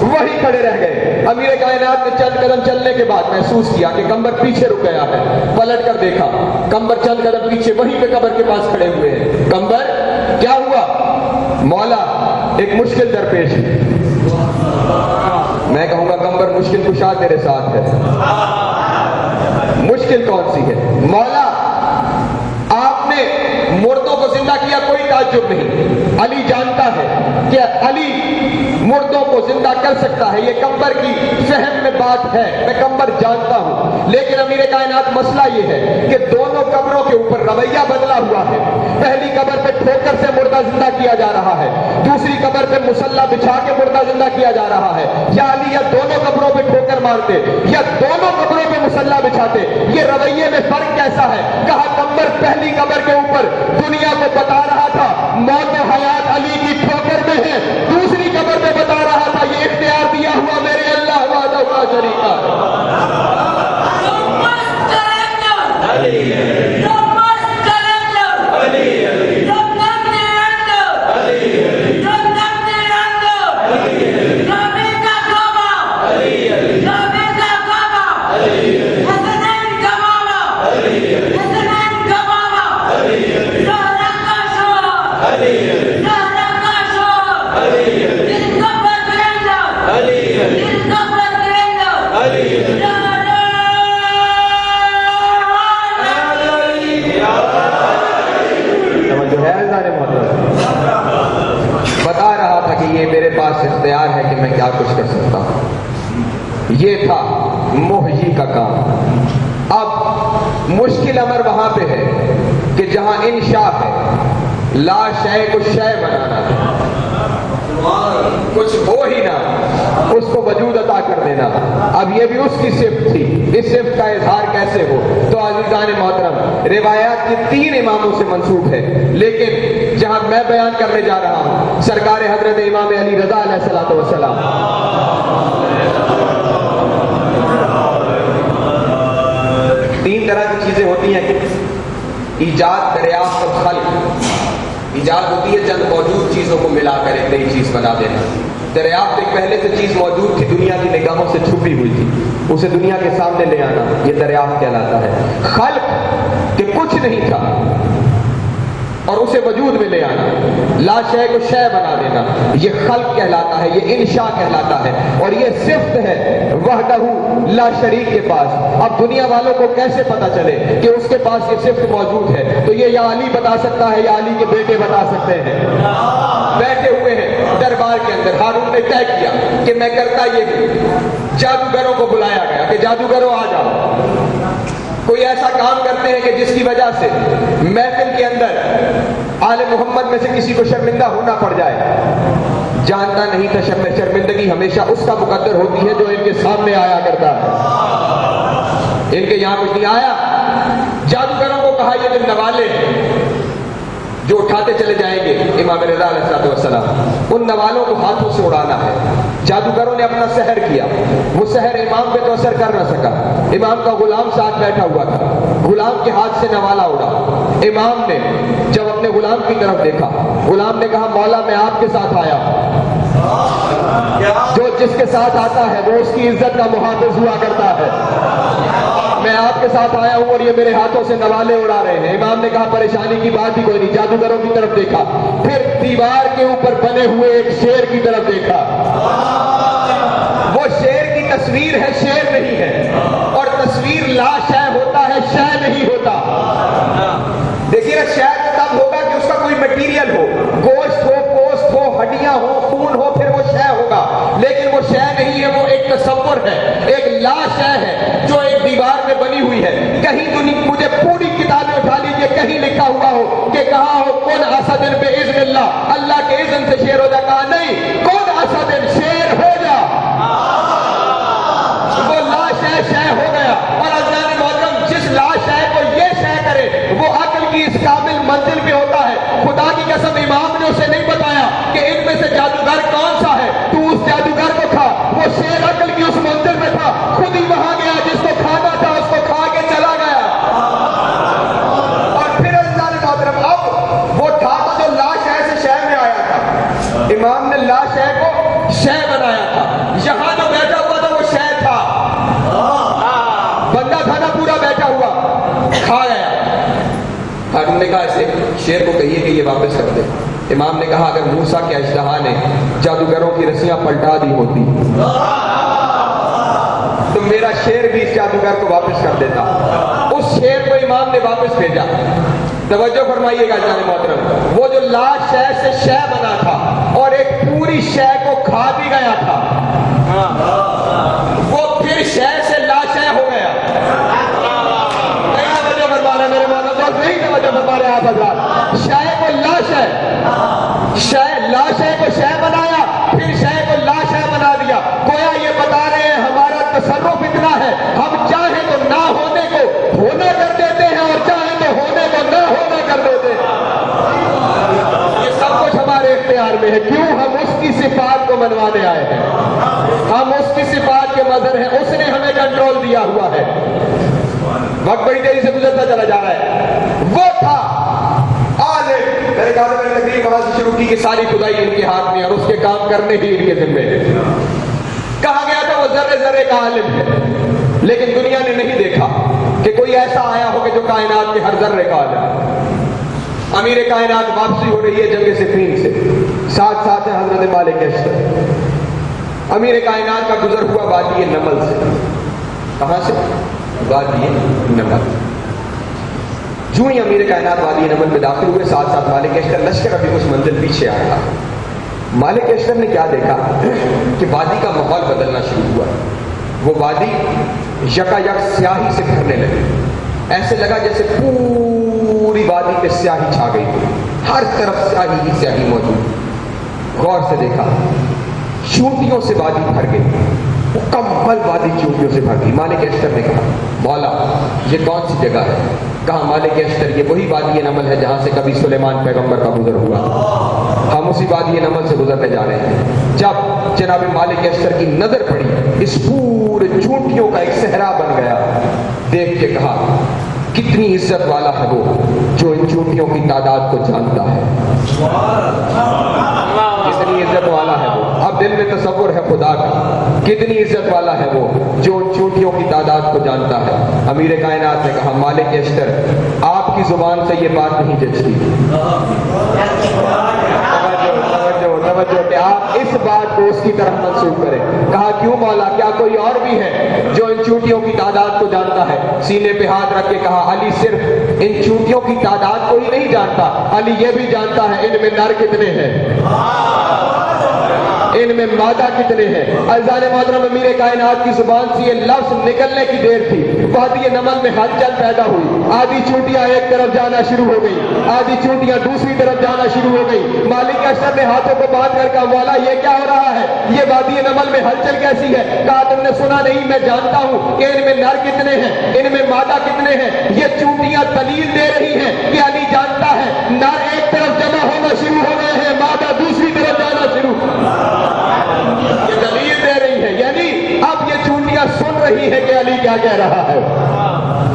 وہی کھڑے رہ گئے. امیر کائنات نے چند قدم چلنے کے بعد محسوس کیا کہ قمر پیچھے رک گیا ہے. پلٹ کر دیکھا, قمر چند قدم پیچھے وہیں پہ قبر کے پاس کھڑے ہوئے ہیں. قمر کیا ہوا؟ مولا ایک مشکل درپیش ہے. میں کہوں گا قمر مشکل کشا تیرے ساتھ ہے. مشکل کون سی ہے؟ مولا آپ نے مردوں کو زندہ کیا, کوئی تعجب نہیں. علی جانتا ہے کہ علی مردوں کو زندہ کر سکتا ہے, یہ قمر کی فہم میں بات ہے, میں قمر جانتا ہوں. لیکن امیر کائنات مسئلہ یہ ہے کہ دونوں قبروں کے اوپر رویہ بدلا ہوا ہے. پہلی قبر پہ ٹھوکر سے مردہ زندہ کیا جا رہا ہے, دوسری قبر پہ مصلی بچھا کے مردہ زندہ کیا جا رہا ہے. یا علی یا دونوں قبروں پہ ٹھوکر مارتے یا دونوں قبروں پہ مصلی بچھاتے, یہ رویے میں فرق کیسا ہے؟ کہا قمر پہلی قبر کے اوپر دنیا کو بتا رہا تھا موت و حیات علی کی ٹھوکر میں ہے, دوسری قبر پہ بتا رہا تھا یہ اختیار دیا ہوا میرے اللہ وحدہ لا شریک ہے اللہ نے محترم، بتا رہا تھا کہ یہ میرے پاس اختیار ہے کہ میں کیا کچھ کر سکتا ہوں. یہ تھا محیی کا کام. اب مشکل امر وہاں پہ ہے کہ جہاں انشاء ہے، لا شے کو شے بنانا ہے، کچھ ہو ہی نہ اس کو وجود عطا کر دینا. اب یہ بھی اس کی صفت تھی، اس صفت کا اظہار کیسے ہو؟ تو عزیزان محترم، روایات کی 3 اماموں سے منسوب ہے، لیکن جہاں میں بیان کرنے جا رہا ہوں سرکار حضرت امام علی رضا علیہ الصلوۃ والسلام. 3 طرح کی چیزیں ہوتی ہیں: ایجاد، دریافت اور خلق. ایجاد ہوتی ہے چند موجود چیزوں کو ملا کر ایک نئی چیز بنا دینا. دریافت ایک پہلے سے چیز موجود تھی، دنیا کی نگاہوں سے چھپی ہوئی تھی، اسے دنیا کے سامنے لے آنا، یہ دریافت کہلاتا ہے. خلق کہ کچھ نہیں تھا اور اسے وجود میں لے آنا، لا شے کو شے بنا دینا، یہ خلق کہلاتا ہے، یہ انشاء کہلاتا ہے. اور یہ صفت ہے وحدہ لا شریک کے پاس. اب دنیا والوں کو کیسے پتا چلے کہ اس کے پاس یہ صفت موجود ہے؟ تو یہ یا علی بتا سکتا ہے یا علی کے بیٹے بتا سکتے ہیں. بیٹھے ہوئے ہیں دربار کے اندر، ہارون نے طے کیا کہ میں کرتا یہ ہوں. جادوگروں کو بلایا گیا کہ جادوگروں آ جاؤ، کوئی ایسا کام کرتے ہیں کہ جس کی وجہ سے محفل کے اندر آل محمد میں سے کسی کو شرمندہ ہونا پڑ جائے. جانتا نہیں تھا شرمندگی ہمیشہ اس کا مقدر ہوتی ہے جو ان کے سامنے آیا کرتا ہے. ان کے یہاں کچھ نہیں آیا. جادوگروں کو کہا یہ جو نوالے جو اٹھاتے چلے جائیں گے امام رضا علیہ السلام، ان نوالوں کو ہاتھوں سے اڑانا ہے. جادوگروں نے اپنا سحر کیا، وہ سحر امام پہ تو اثر کر نہ سکا. امام کا غلام ساتھ بیٹھا ہوا تھا، غلام کے ہاتھ سے نوالا اڑا. امام نے جب اپنے غلام کی طرف دیکھا، غلام نے کہا مولا میں آپ کے ساتھ آیا ہوں. جو جس کے ساتھ آتا ہے وہ اس کی عزت کا محافظ ہوا کرتا ہے. میں آپ کے ساتھ آیا ہوں اور یہ میرے ہاتھوں سے نوالے اڑا رہے ہیں. امام نے کہا پریشانی کی بات ہی کوئی نہیں. جادوگروں کی طرف دیکھا، پھر دیوار کے اوپر بنے ہوئے ایک شیر کی طرف دیکھا. وہ شیر کی تصویر ہے، شیر نہیں ہے. اور تصویر لا شے ہوتا ہے، شے نہیں ہوتا. دیکھیے نا، شے تو تب ہوگا کہ اس کا کوئی مٹیریل ہو، گوشت ہو، پوست ہو، ہڈیاں ہو، خون ہو، پھر وہ شے ہوگا. لیکن وہ شے نہیں ہے، وہ ایک تصور ہے، ایک لا شے ہے جو ایک دیوار میں بنی ہوئی ہے. کہیں مجھے پوری کتابیں اٹھا لیجیے، کہیں لکھا ہوا ہو کہ کہا ہو کون اسد باذن اللہ، اللہ کے اذن سے شیر ہو جا. کہا نہیں، کون اسد شیر ہو جا. وہ لا شے شے ہو گیا. اور عزیزان محترم، جس لا شے کو یہ شے کرے وہ عقل کی اس کامل منزل پہ ہوتا ہے. خدا کی قسم امام نے اسے نہیں بتایا کہ ان میں سے جادوگر کون سا ہے، تو اس جادوگر کو کھا. وہ شیر عقل کی اس منزل میں تھا، خود ہی وہاں گیا، جس کو کھانا تھا اس کو کھا کے چلا گیا. اور پھر عزیزان محترم، اب وہ تھا تو جو لا شے سے شے میں آیا تھا، امام نے لا شے کو شے بنایا تھا. یہاں جو بیٹھا ہوا تھا وہ شے تھا، بندہ تھا نا پورا بیٹھا ہوا، کھا گیا. ہارون نے کہا اسے شیر کو کہیے کہ یہ واپس کر دے. امام نے کہا اگر موسیٰ کے اژدہا نے جادوگروں کی رسیاں پلٹا دی ہوتی تو میرا شیر بھی اس جادوگر کو واپس کر دیتا. اس شیر کو امام نے واپس بھیجا. توجہ فرمائیے گا جان محترم، وہ جو لا شے سے شے بنا تھا اور ایک پوری شے کو کھا بھی گیا تھا، وہ پھر شے سے لا شے ہو گیا. نہیں توجہ فرما رہے میرے مولانا دوست، نہیں توجہ فرما رہے آپ حضرات. شے کو لا شے، لا شے کو شے بنایا، پھر شے کو لا شے بنا دیا. گویا یہ بتا رہے ہیں ہمارا تصرف اتنا ہے، ہم چاہیں تو نہ ہونے کو ہونا کر دیتے ہیں اور چاہیں تو ہونے کو نہ ہونا کر دیتے ہیں. یہ سب کچھ ہمارے اختیار میں ہے. کیوں؟ ہم اس کی صفات کو منوانے آئے ہیں، ہم اس کی صفات کے مظہر ہیں. اس نے ہمیں کنٹرول دیا ہوا ہے. وقت بڑی تیزی سے گزرتا چلا جا رہا ہے. وہ تھا عالم. میں نے کہا تھا، میں نے تقریر وہاں سے شروع کی کہ ساری خدائی ان کے ہاتھ میں اور اس کے کام کرنے ہی ان کے ذمے ہے. کہا گیا تھا وہ ذرے ذرے کا عالم ہے، لیکن دنیا نے نہیں دیکھا کہ کوئی ایسا آیا ہو کہ جو کائنات کے ہر ذرے کا عالم. امیر کائنات واپسی ہو رہی ہے جنگ صفین سے، ساتھ ساتھ ہے حضرت مالک اشتر. امیر کائنات کا گزر ہوا وادی نمل سے. کہاں سے؟ وادی نمل. جو ہی امیر کائنات وادی نمل میں داخل ہوئے، ساتھ ساتھ مالک اشتر لشکر ابھی کچھ منزل پیچھے آ رہا. مالک اشتر نے کیا دیکھا کہ وادی کا ماحول بدلنا شروع ہوا. وہ وادی یکا یک سیاہی سے بھرنے لگی. ایسے لگا جیسے پوری وادی پہ سیاہی چھا گئی، ہر طرف سیاہی ہی سیاہی موجود. غور سے دیکھا، چونٹیوں سے وادی بھر گئی، مکمل وادی چونٹیوں سے بھر گئی. مالک اشتر نے کہا مولا یہ کون سی جگہ ہے؟ کہا مالک اشتر یہ وہی وادی نمل ہے جہاں سے کبھی سلیمان پیغمبر کا گزر ہوا. ہم اسی وادی نمل سے گزرنے جا رہے ہیں. جب جناب مالک اشتر کی نظر پڑی، اس پورے چونٹیوں کا ایک صحرا بن گیا. دیکھ کے کہا کتنی عزت والا ہے وہ جو ان چونٹیوں کی تعداد کو جانتا ہے. کتنی عزت والا ہے وہ. اب دل میں تصور ہے خدا کا، کتنی عزت والا ہے وہ جو ان چونٹیوں کی تعداد کو جانتا ہے. امیر کائنات نے کہا مالک اشتر آپ کی زبان سے یہ بات نہیں جچتی. توجہ کہ آپ اس بات کو اس کی طرف منسوخ کریں. کہا کیوں مولا، کیا کوئی اور بھی ہے جو ان چونٹیوں کی تعداد کو جانتا ہے؟ سینے پہ ہاتھ رکھ کے کہا علی صرف ان چونٹیوں کی تعداد کو ہی نہیں جانتا، علی یہ بھی جانتا ہے ان میں نر کتنے ہیں، ان میں مادہ کتنے ہیں. عزیزان محترم امیر کائنات کی زبان سے یہ لفظ نکلنے کی دیر تھی، وادی نمل میں ہلچل پیدا ہوئی. آدھی چونٹیاں ایک طرف جانا شروع ہو گئی، آدھی چونٹیاں دوسری طرف جانا شروع ہو گئی. مالک اشتر نے ہاتھوں کو باندھ کر کہا مولا یہ کیا ہو رہا ہے؟ یہ وادی نمل میں ہلچل کیسی ہے؟ کہا تم نے سنا نہیں؟ میں جانتا ہوں کہ ان میں نر کتنے ہیں، ان میں مادہ کتنے ہیں. یہ چونٹیاں دلیل دے رہی ہیں کہ علی جانتا ہے نر ایک طرف جمع ہونا شروع ہو گئے ہیں، مادہ دوسری طرف جانا شروع. یہ دلیل دے رہی ہے، یعنی اب یہ چونٹیاں سن رہی ہے کہ علی کیا کہہ رہا ہے،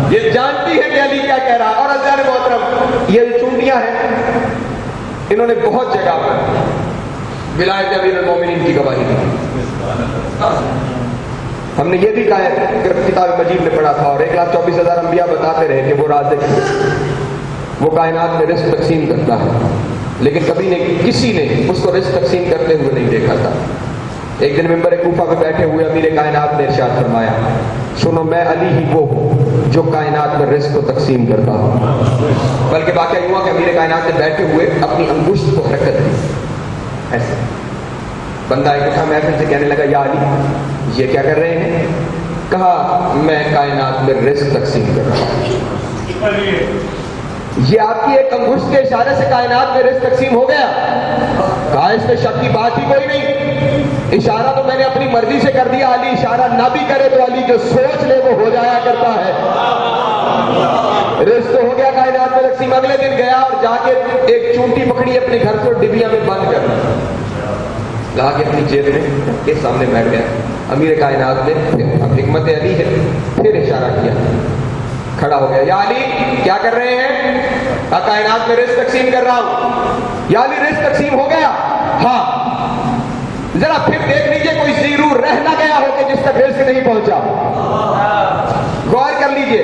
یہ جانتی ہے کہ علی کیا کہہ رہا ہے. اور عزیزان محترم یہ چونٹیاں ہیں، انہوں نے بہت جگہ پر ولایت امیر المومنین کی گواہی دی. ہم نے یہ بھی کتاب مجید میں پڑھا تھا، اور 1,24,000 انبیاء بتاتے رہے کہ وہ رازق ہے، وہ کائنات میں رزق تقسیم کرتا ہے، لیکن کبھی کسی نے اس کو رزق تقسیم کرتے ہوئے نہیں دیکھا تھا. ایک دن ممبر کوفہ پہ بیٹھے ہوئے امیر کائنات نے ارشاد فرمایا سنو میں علی ہی وہ ہوں جو کائنات میں رزق کو تقسیم کرتا ہوں. بلکہ واقعہ ہوا کہ امیر کائنات نے بیٹھے ہوئے اپنی انگشت کو حرکت دی. ایسے بندہ اکٹھا محفل سے کہنے لگا یا علی یہ کیا کر رہے ہیں؟ کہا میں کائنات میں رزق تقسیم کر رہا ہوں. یہ آپ کی ایک انگشت کے اشارے سے کائنات میں رزق تقسیم ہو گیا. کہا اس میں شک کی بات ہی کوئی نہیں، اشارہ تو میں نے اپنی مرضی سے کر دیا. علی اشارہ نہ بھی کرے تو علی جو سوچ لے وہ ہو جایا کرتا ہے. رزق تو ہو گیا کائنات میں تقسیم. اگلے دن گیا اور جا کے ایک چونٹی پکڑی اپنے گھر سے ڈبیا میں بند کر لا کے اپنی جیب میں کے سامنے بیٹھ گیا. امیر کائنات نے اب حکمت علی ہے پھر اشارہ کیا، کھڑا ہو گیا. یا علی کیا کر رہے ہیں؟ کائنات میں رزق تقسیم کر رہا ہوں. یا علی رزق تقسیم ہو گیا؟ ہاں. ذرا پھر دیکھ لیجئے کوئی زیرو رہ نہ گیا ہو کہ جس تک رزق نہیں پہنچا. غور کر لیجئے.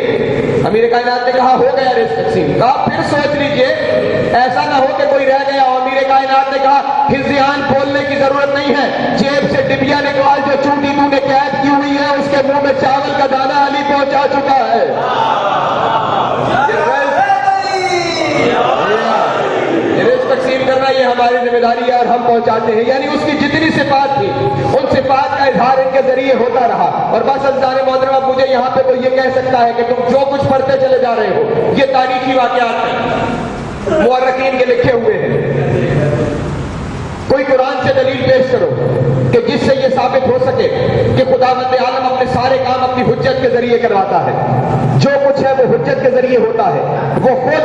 امیر کائنات نے کہا ہو گیا رزق تقسیم. کہا پھر سوچ لیجئے ایسا نہ ہو کہ کوئی رہ گیا ہو. امیر کائنات نے کہا ہزیان بولنے کی ضرورت نہیں ہے، جیب سے ڈبیا نکال جو چونٹی تو نے قید کی ہوئی ہے اس کے منہ میں چاول کا دانہ علی پہنچا چکا ہے. رزق تقسیم کرنا یہ ہماری ذمہ داری ہے اور ہم پہنچاتے ہیں. یعنی اس کی جتنی صفات تھی ان صفات کا اظہار ان کے ذریعے ہوتا رہا. اور بس عزیزان محترم اب مجھے یہاں پہ کوئی یہ کہہ سکتا ہے کہ تم جو کچھ پڑھتے چلے جا رہے ہو یہ تاریخی واقعات ہیں، مورخین کے لکھے ہوئے ہیں. کوئی قرآن سے دلیل پیش کرو کہ جس سے یہ ثابت ہو سکے کہ خداوند عالم اپنے سارے کام اپنی حجت کے ذریعے کرواتا ہے. جو کچھ ہے وہ حجت کے ذریعے ہوتا ہے. وہ خود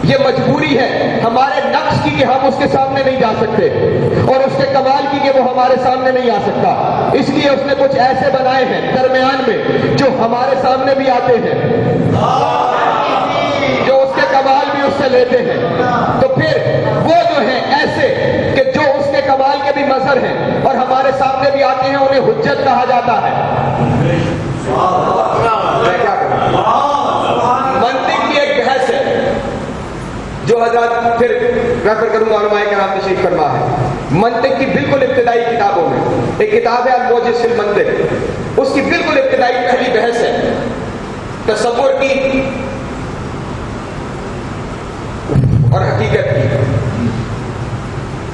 یہ مجبوری ہے ہمارے نقص کی کہ ہم اس کے سامنے نہیں جا سکتے، اور اس کے کمال کی کہ وہ ہمارے سامنے نہیں آ سکتا. اس لیے اس نے کچھ ایسے بنائے ہیں درمیان میں جو ہمارے سامنے بھی آتے ہیں، جو اس کے کمال بھی اس سے لیتے ہیں. تو پھر وہ جو ہیں ایسے کہ جو اس کے کمال کے بھی مظہر ہیں اور ہمارے سامنے بھی آتے ہیں انہیں حجت کہا جاتا ہے. میں کیا کروں؟ منطق کی ایک بحث ہے جو حضرات پھر ریفر کروں گا علماء کرام تشریف فرما ہے. منطق کی بالکل ابتدائی کتابوں میں ایک کتاب ہے الموجز فی المنطق، اس کی بالکل ابتدائی پہلی بحث ہے تصور کی اور حقیقت کی.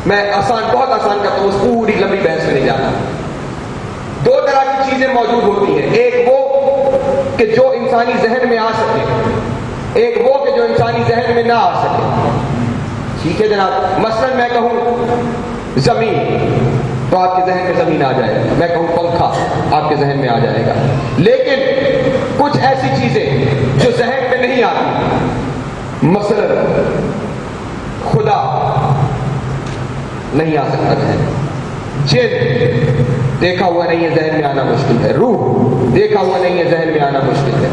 میں بہت آسان کرتا ہوں، اس پوری لمبی بحث میں نہیں جانا. دو طرح کی چیزیں موجود ہوتی ہیں، ایک وہ کہ جو انسانی ذہن میں آ سکے، ایک وہ کہ جو انسانی ذہن میں نہ آ سکے. ٹھیک ہے جناب، مثلا میں کہوں زمین تو آپ کے ذہن میں زمین آ جائے گا، میں کہوں پنکھا آپ کے ذہن میں آ جائے گا. لیکن کچھ ایسی چیزیں جو ذہن میں نہیں آتی، مثلا خدا نہیں آ سکتا ذہن، جن دیکھا ہوا نہیں ہے ذہن میں آنا مشکل ہے، روح دیکھا ہوا نہیں ہے ذہن میں آنا مشکل ہے.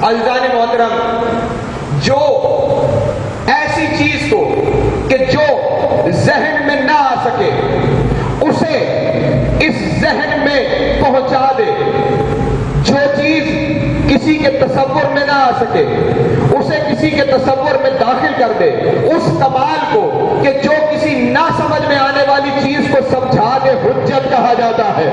عزیزان محترم، جو ایسی چیز کو کہ جو ذہن میں نہ آ سکے اسے اس ذہن میں پہنچا دے، جو چیز کسی کے تصور میں نہ آ سکے اسے کسی کے تصور میں داخل کر دے، اس کمال کو کہ جو کسی نہ سمجھ میں آنے والی چیز کو سمجھا دے، حجت کہا جاتا ہے.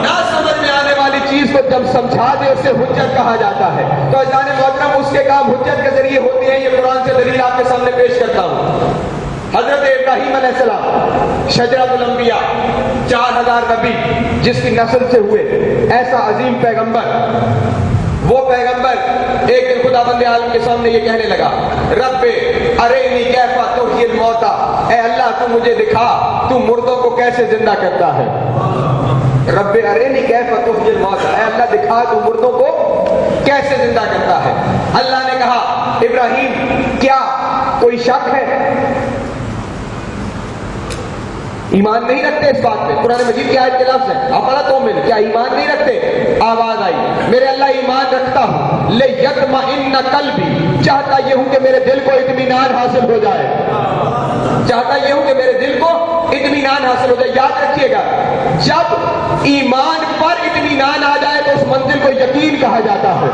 نہ سمجھ میں آنے والی چیز کو جب سمجھا دے اسے حجت کہا جاتا ہے. تو عزیزان محترم، اس کے کام حجت کے ذریعے ہوتے ہیں. یہ قرآن سے دلیل آپ کے سامنے پیش کرتا ہوں. حضرت ابراہیم علیہ السلام شجرۃ الانبیاء، 4000 نبی جس کی نسل سے ہوئے ایسا عظیم پیغمبر، وہ پیغمبر ایک دن خداوند عالم کے سامنے یہ کہنے لگا، رب ارینی کیف تحیی الموتى، اے اللہ تو مجھے دکھا تو مردوں کو کیسے زندہ کرتا ہے. رب ارینی کیف تحیی الموتى، اے اللہ دکھا تو مردوں کو کیسے زندہ کرتا ہے. اللہ نے کہا ابراہیم کیا کوئی شک ہے؟ ایمان نہیں رکھتے اس بات پہ؟ قرآن مجید کی آیت کے لفظ ہیں، افلا تؤمنون، کیا ایمان نہیں رکھتے؟ آواز آئی، میرے اللہ ایمان رکھتا ہوں، لیطمئن قلبی، چاہتا یہ ہوں کہ میرے دل کو اطمینان حاصل ہو جائے، چاہتا یہ ہوں کہ میرے دل کو اطمینان حاصل ہو جائے. یاد رکھیے گا، جب ایمان پر اطمینان آ جائے تو اس منزل کو یقین کہا جاتا ہے.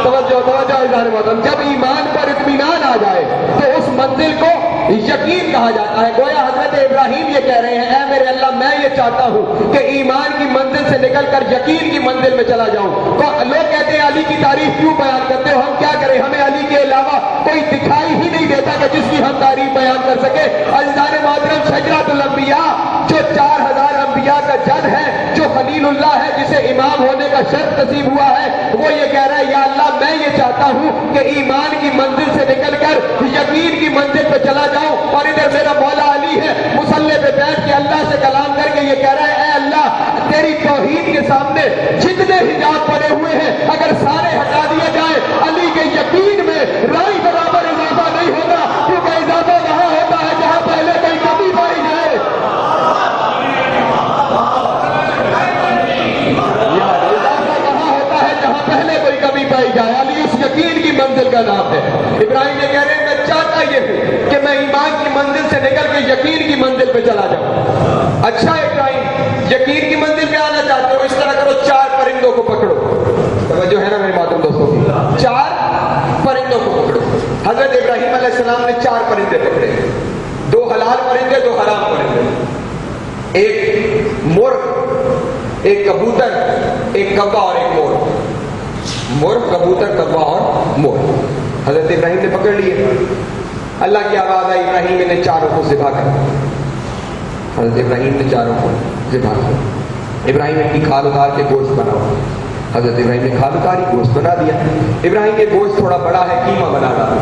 توجہ عزیزان محترم، جب ایمان پر اطمینان آ جائے تو اس منزل کو یقین کہا جاتا ہے. گویا حضرت ابراہیم یہ کہہ رہے ہیں، اے میرے اللہ میں یہ چاہتا ہوں کہ ایمان کی منزل سے نکل کر یقین کی منزل میں چلا جاؤں. تو لوگ کہتے ہیں علی کی تعریف کیوں بیان کرتے ہو؟ ہم کیا کریں، ہمیں علی کے علاوہ کوئی دکھائی ہی نہیں دیتا کہ جس کی ہم تعریف بیان کر سکے. عزیزان محترم، شجرۃ الانبیاء جو 4000 انبیاء کا جد ہے، جو خلیل اللہ ہے، جسے امام ہونے کا شرف نصیب ہوا ہے، وہ یہ کہہ رہا ہے یا اللہ میں یہ چاہتا ہوں کہ ایمان کی منزل سے نکل کر یقین کی منزل پہ چلا جاؤں. اور ادھر میرا مولا علی ہے مصلی پہ بیٹھ کے اللہ سے کلام کر کے یہ کہہ رہا ہے، اے اللہ تیری توحید کے سامنے جتنے حجاب پڑے ہوئے ہیں اگر سارے ہٹا دیے جائیں، علی کے یقین میں رائی برابر اضافہ نہیں ہوگا، کیونکہ اضافہ وہاں ہوتا ہے جہاں پہلے کوئی کمی پائی جائے. اضافہ وہاں ہوتا ہے جہاں پہلے کوئی کمی پائی جائے. علی اس یقین کی منزل کا نام ہے. ابراہیم یہ کہہ رہے ہیں میں چاہتا یہ ہوں کہ میں ایمان کی منزل سے نکل کے یقین کی منزل پہ چلا جاؤں. اچھا ابراہیم یقین کی منزل پہ آنا چاہتے ہو، اس طرح کرو، 4 پرندوں کو پکڑو. توجہ ہے نا میرے محترم دوستوں، 4 پرندوں کو پکڑو. حضرت ابراہیم علیہ السلام نے 4 پرندے پکڑے، 2 حلال پرندے، 2 حرام پرندے. ایک مرغ، ایک کبوتر، ایک کبا اور ایک مور. مرغ، کبوتر، کبا اور مور حضرت ابراہیم نے پکڑ لیے. اللہ کی آواز آئی، ابراہیم نے 4 کو ذبح کر. حضرت ابراہیم نے 4 کو ذبح کر. ابراہیم نے کھال اتار کے گوشت بناؤ. حضرت ابراہیم نے کھال اتاری، گوشت بنا دیا. ابراہیم کے گوشت تھوڑا بڑا ہے، قیمہ بنا ڈالا،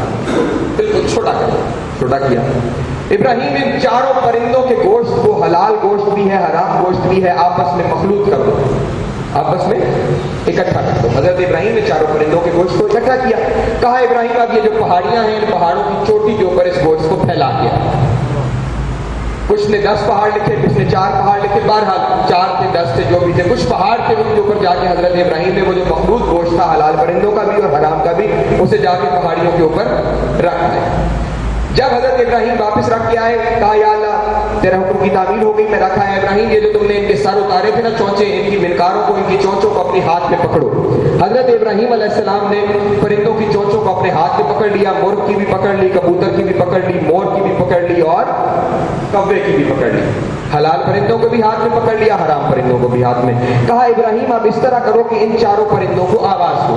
بالکل چھوٹا کیا. ابراہیم ان 4 پرندوں کے گوشت کو، حلال گوشت بھی ہے حرام گوشت بھی ہے، آپس میں مخلوط کر دو، آپس میں اکٹھا کر دو. حضرت ابراہیم نے 4 پرندوں کے گوشت کو اکٹھا کیا. کہا ابراہیم اب یہ جو پہاڑیاں ہیں، ان پہاڑوں کی چوٹی کے اوپر اس گوشت کو پھیلا دیا. کچھ نے 10 پہاڑ لکھے، کچھ نے 4 پہاڑ لکھے، بہرحال 4 تھے 10 تھے جو بھی تھے، کچھ پہاڑ تھے ان کے اوپر جا کے حضرت ابراہیم نے وہ جو مخلوط گوشت تھا حلال پرندوں کا بھی اور حرام کا بھی، اسے جا کے پہاڑیوں کے اوپر رکھ دیا. جب حضرت ابراہیم واپس رکھ کے آئے، کہا یا اللہ تیرا حکم کی تعمیل ہو گئی، میں رکھا ہے. ابراہیم یہ جو تم نے ان کے سر اتارے تھے نا چونچے، ان کی منکاروں کو، ان کی چونچوں کو اپنے ہاتھ میں پکڑو. حضرت ابراہیم علیہ السلام نے پرندوں کی چونچوں کو اپنے ہاتھ میں پکڑ لیا. مرغ کی بھی پکڑ لی، کبوتر کی بھی پکڑ لی، مور کی بھی پکڑ لی اور کوے کی بھی پکڑ لی. حلال پرندوں کو بھی ہاتھ میں پکڑ لیا، حرام پرندوں کو بھی ہاتھ میں. کہا ابراہیم اب اس طرح کرو کہ ان 4 پرندوں کو آواز دو.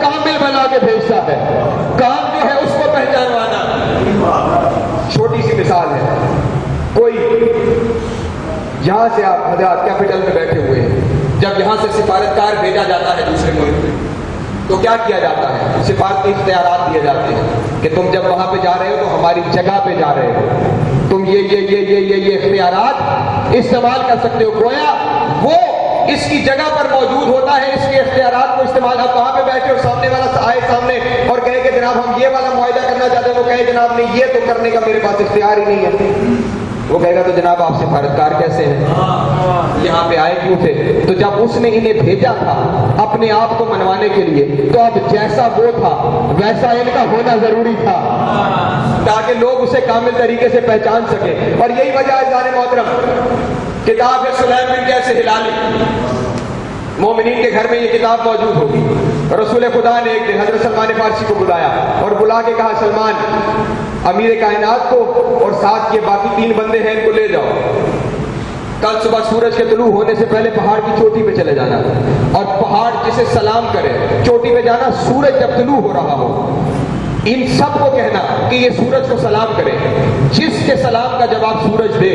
کامل بنا کے بھیجتا ہے. کام جو ہے اس کو پہچانوانا. چھوٹی سی مثال ہے، کوئی یہاں سے آپ حضرات کیپٹل میں بیٹھے ہوئے ہیں، جب یہاں سے سفارتکار بھیجا جاتا ہے دوسرے ملک میں تو کیا کیا جاتا ہے؟ سفارت کے اختیارات دیے جاتے ہیں کہ تم جب وہاں پہ جا رہے ہو تو ہماری جگہ پہ جا رہے ہو، تم یہ اختیارات استعمال کر سکتے ہو. گویا وہ اس کی جگہ پر موجود ہوتا ہے، اس کے اختیارات کو استعمال. آپ وہاں پہ بیٹھے اور سامنے والا آئے سامنے اور کہے کہ جناب ہم یہ والا معاہدہ کرنا چاہتے ہیں، وہ کہے جناب نہیں یہ تو کرنے کا میرے پاس اختیار ہی نہیں ہے. وہ کہے گا تو جناب آپ سفارتکار کیسے ہیں؟ یہاں پہ آئے کیوں تھے؟ تو جب اس نے انہیں بھیجا تھا اپنے آپ کو منوانے کے لیے، تو اب جیسا وہ تھا ویسا ان کا ہونا ضروری تھا تاکہ لوگ اسے کامل طریقے سے پہچان سکیں. اور یہی وجہ ہے جان محترم، کتاب ہے سلیم بن قیس ہلالی، مومنین کے گھر میں یہ کتاب موجود ہوگی. رسول خدا نے ایک دن حضرت سلمان فارسی کو بلایا اور بلا کے کہا سلمان امیر کائنات کو اور ساتھ کے باقی 3 بندے ہیں ان کو لے جاؤ، کل صبح سورج کے طلوع ہونے سے پہلے پہاڑ کی چوٹی پہ چلے جانا اور پہاڑ جسے سلام کرے چوٹی پہ جانا سورج جب طلوع ہو رہا ہو. ان سب کو کہنا کہ یہ سورج کو سلام کرے، جس کے سلام کا جواب سورج دے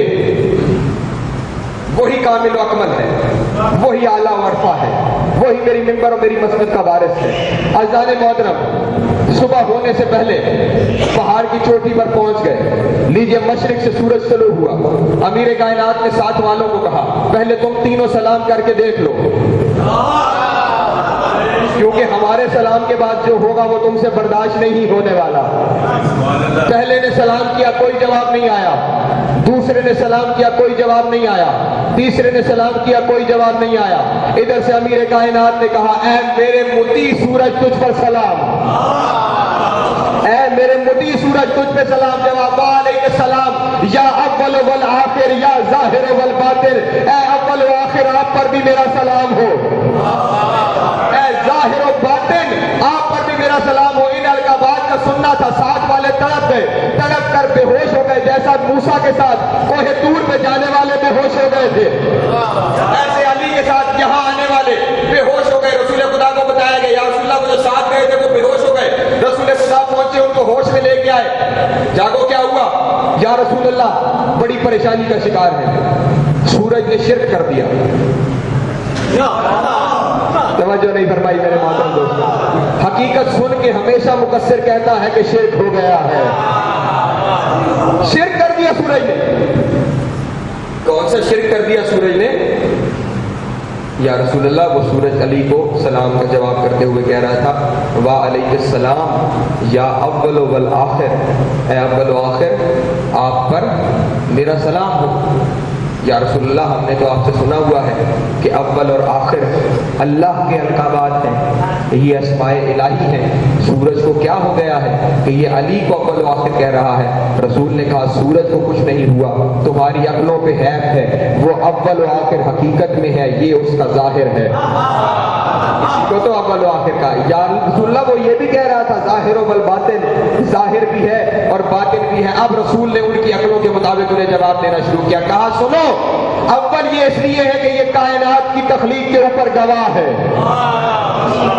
وہی کامل و اکمل ہے، وہی اعلیٰ و عرفہ ہے، وہی میری منبر اور میری مسجد کا وارث ہے. عزیزان محترم، صبح ہونے سے پہلے پہاڑ کی چوٹی پر پہنچ گئے. لیجئے مشرق سے سورج طلوع ہوا. امیر کائنات نے ساتھ والوں کو کہا پہلے تم تینوں سلام کر کے دیکھ لو، کیونکہ ہمارے سلام کے بعد جو ہوگا وہ تم سے برداشت نہیں ہونے والا. پہلے نے سلام کیا کوئی جواب نہیں آیا، دوسرے نے سلام کیا کوئی جواب نہیں آیا، تیسرے نے سلام کیا کوئی جواب نہیں آیا. ادھر سے امیر کائنات نے کہا اے میرے مطیع سورج تجھ پر سلام، اے میرے مطیع سورج تجھ پہ سلام. جواب علیہ السلام یا اول والآخر یا ظاہر والباطن، اے اول و آخر آپ پر بھی میرا سلام ہو، اے ظاہر و باطن آپ پر بھی میرا سلام ہو. ان القابات کا سننا تھا. ساتھ والے تڑپ گئے، تڑپ کر بے ہوش ہو گئے، جیسا موسیٰ کے ساتھ کوہ طور پہ جانے والے بے ہوش ہو گئے تھے، ایسے علی کے ساتھ یہاں آنے والے بے ہوش ہو گئے. رسول خدا کو بتایا گیا یا رسول اللہ وہ جو ساتھ گئے تھے وہ بے ہوش ہو گئے. رسول خدا پہنچے ان کو ہوش میں لے کے آئے. جاگو کیا ہوا؟ یا رسول اللہ بڑی پریشانی کا شکار ہے، سورج نے شرک کر دیا. توجہ نہیں فرمائی میرے محترم دوستو. حقیقت سن کے ہمیشہ مقصر کہتا ہے کہ شرک ہو گیا ہے. شرک کر دیا سورج نے. کون سا شرک کر دیا سورج نے؟ یا رسول اللہ وہ سورج علی کو سلام کا جواب کرتے ہوئے کہہ رہا تھا وعلیہ السلام یا اول والآخر، اے اول و آخر آپ پر میرا سلام ہو. یا رسول اللہ ہم نے تو آپ سے سنا ہوا ہے کہ اول اور آخر اللہ کے القابات ہیں، یہ اسماء الہی ہیں. سورج کو کیا ہو گیا ہے کہ یہ علی کو اول و آخر کہہ رہا ہے؟ رسول نے کہا سورج کو کچھ نہیں ہوا، تمہاری عقلوں پہ حیف ہے، وہ اول و آخر حقیقت میں ہے، یہ اس کا ظاہر ہے. اسی کو تو اول و آخر کا. یا رسول اللہ وہ یہ بھی کہہ رہا تھا ظاہر و باطن، ظاہر بھی ہے اور باطن بھی ہے. اب رسول نے ان کی عقلوں کے مطابق انہیں جواب دینا شروع کیا. کہا سنو، اول یہ اس لیے ہے کہ یہ کائنات کی تخلیق کے اوپر گواہ ہے.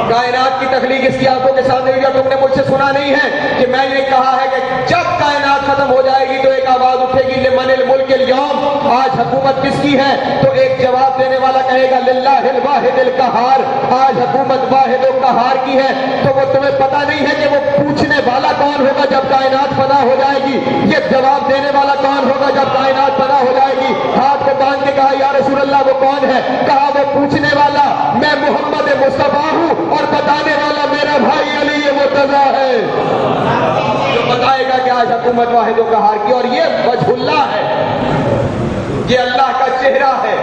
کائنات کی تخلیق اس کی آنکھوں کے سامنے ہوئی. تم نے مجھ سے سنا نہیں ہے کہ میں یہ کہا ہے کہ جب کائنات ختم ہو جائے گی تو ایک آواز اٹھے گی لمن الملک اليوم، آج حکومت کس کی ہے؟ تو ایک جواب دینے والا کہے گا للہ الواحد القہار، آج حکومت واحد و قہار کی ہے. تو وہ تمہیں پتا نہیں ہے کہ وہ پوچھنے والا کون ہوگا جب کائنات فنا ہو جائے گی؟ یہ جواب دینے والا کون ہوگا جب کائنات فنا ہو جائے گی؟ ہاتھ کو باندھ کے کہا یا رسول اللہ وہ کون ہے؟ کہا وہ پوچھنے والا میں محمد مصطفیٰ ہوں اور بتانے والا میرا بھائی علی مرتضیٰ ہے، جو بتائے گا کہ آج حکومت واحد و قہار کی. اور یہ وجہ اللہ ہے، یہ اللہ کا چہرہ ہے،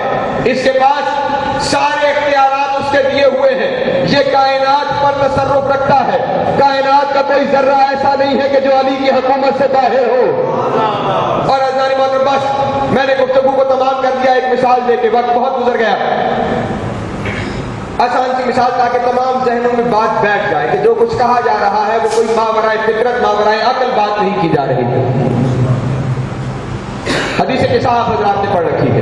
اس کے پاس سارے اختیارات اس کے دیے ہوئے ہیں. یہ کائنات پر تصرف رکھتا ہے. کائنات کا کوئی ذرہ ایسا نہیں ہے کہ جو علی کی حکومت سے باہر ہو. اور عزیزان محترم بس میں نے گفتگو کو تمام کر دیا ایک مثال دے کے، وقت بہت گزر گیا. آسان سی مثال تاکہ تمام ذہنوں میں بات بیٹھ جائے کہ جو کچھ کہا جا رہا ہے وہ کوئی ماورائے فطرت ماورائے عقل بات نہیں کی جا رہی. حدیث قصہ آپ حضرات نے پڑھ رکھی ہے.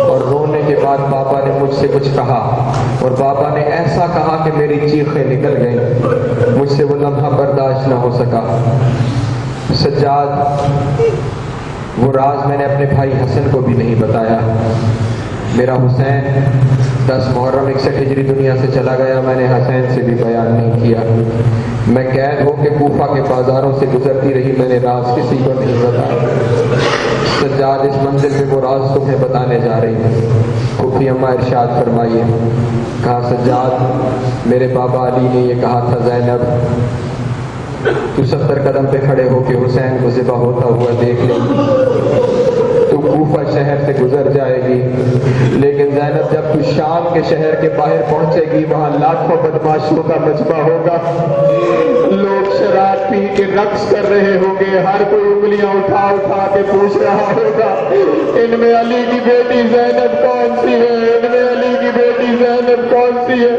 اور رونے کے بعد بابا نے مجھ سے کچھ کہا، اور بابا نے ایسا کہا کہ میری چیخیں نکل گئیں، مجھ سے وہ لمحہ برداشت نہ ہو سکا۔ سجاد، وہ راز میں نے اپنے بھائی حسن کو بھی نہیں بتایا۔ میرا حسین 10 محرم 61 ہجری دنیا سے چلا گیا، میں نے حسین سے بھی بیان نہیں کیا۔ میں قید ہو کے کوفہ کے بازاروں سے گزرتی رہی، میں نے راز کسی کو نہیں بتایا۔ سجاد، اس منزل پہ وہ راز تمہیں بتانے جا رہی ہے۔ پھوپھی اماں ارشاد فرمائیے۔ کہا سجاد، میرے بابا علی نے یہ کہا تھا زینب تو 70 قدم پہ کھڑے ہو کے حسین کو ذبح ہوتا ہوا دیکھ لے گی، تو کوفہ شہر سے گزر جائے گی، لیکن زینب جب تو شام کے شہر کے باہر پہنچے گی وہاں لاکھوں بدماشوں کا مجمع ہوگا، لوگ شراب پی کے رقص کر رہے ہوں گے، ہر کوئی انگلیاں اٹھا اٹھا کے پوچھ رہا ہوگا ان میں علی کی بیٹی زینب کون سی ہے، ان میں علی کی بیٹی زینب کون سی ہے۔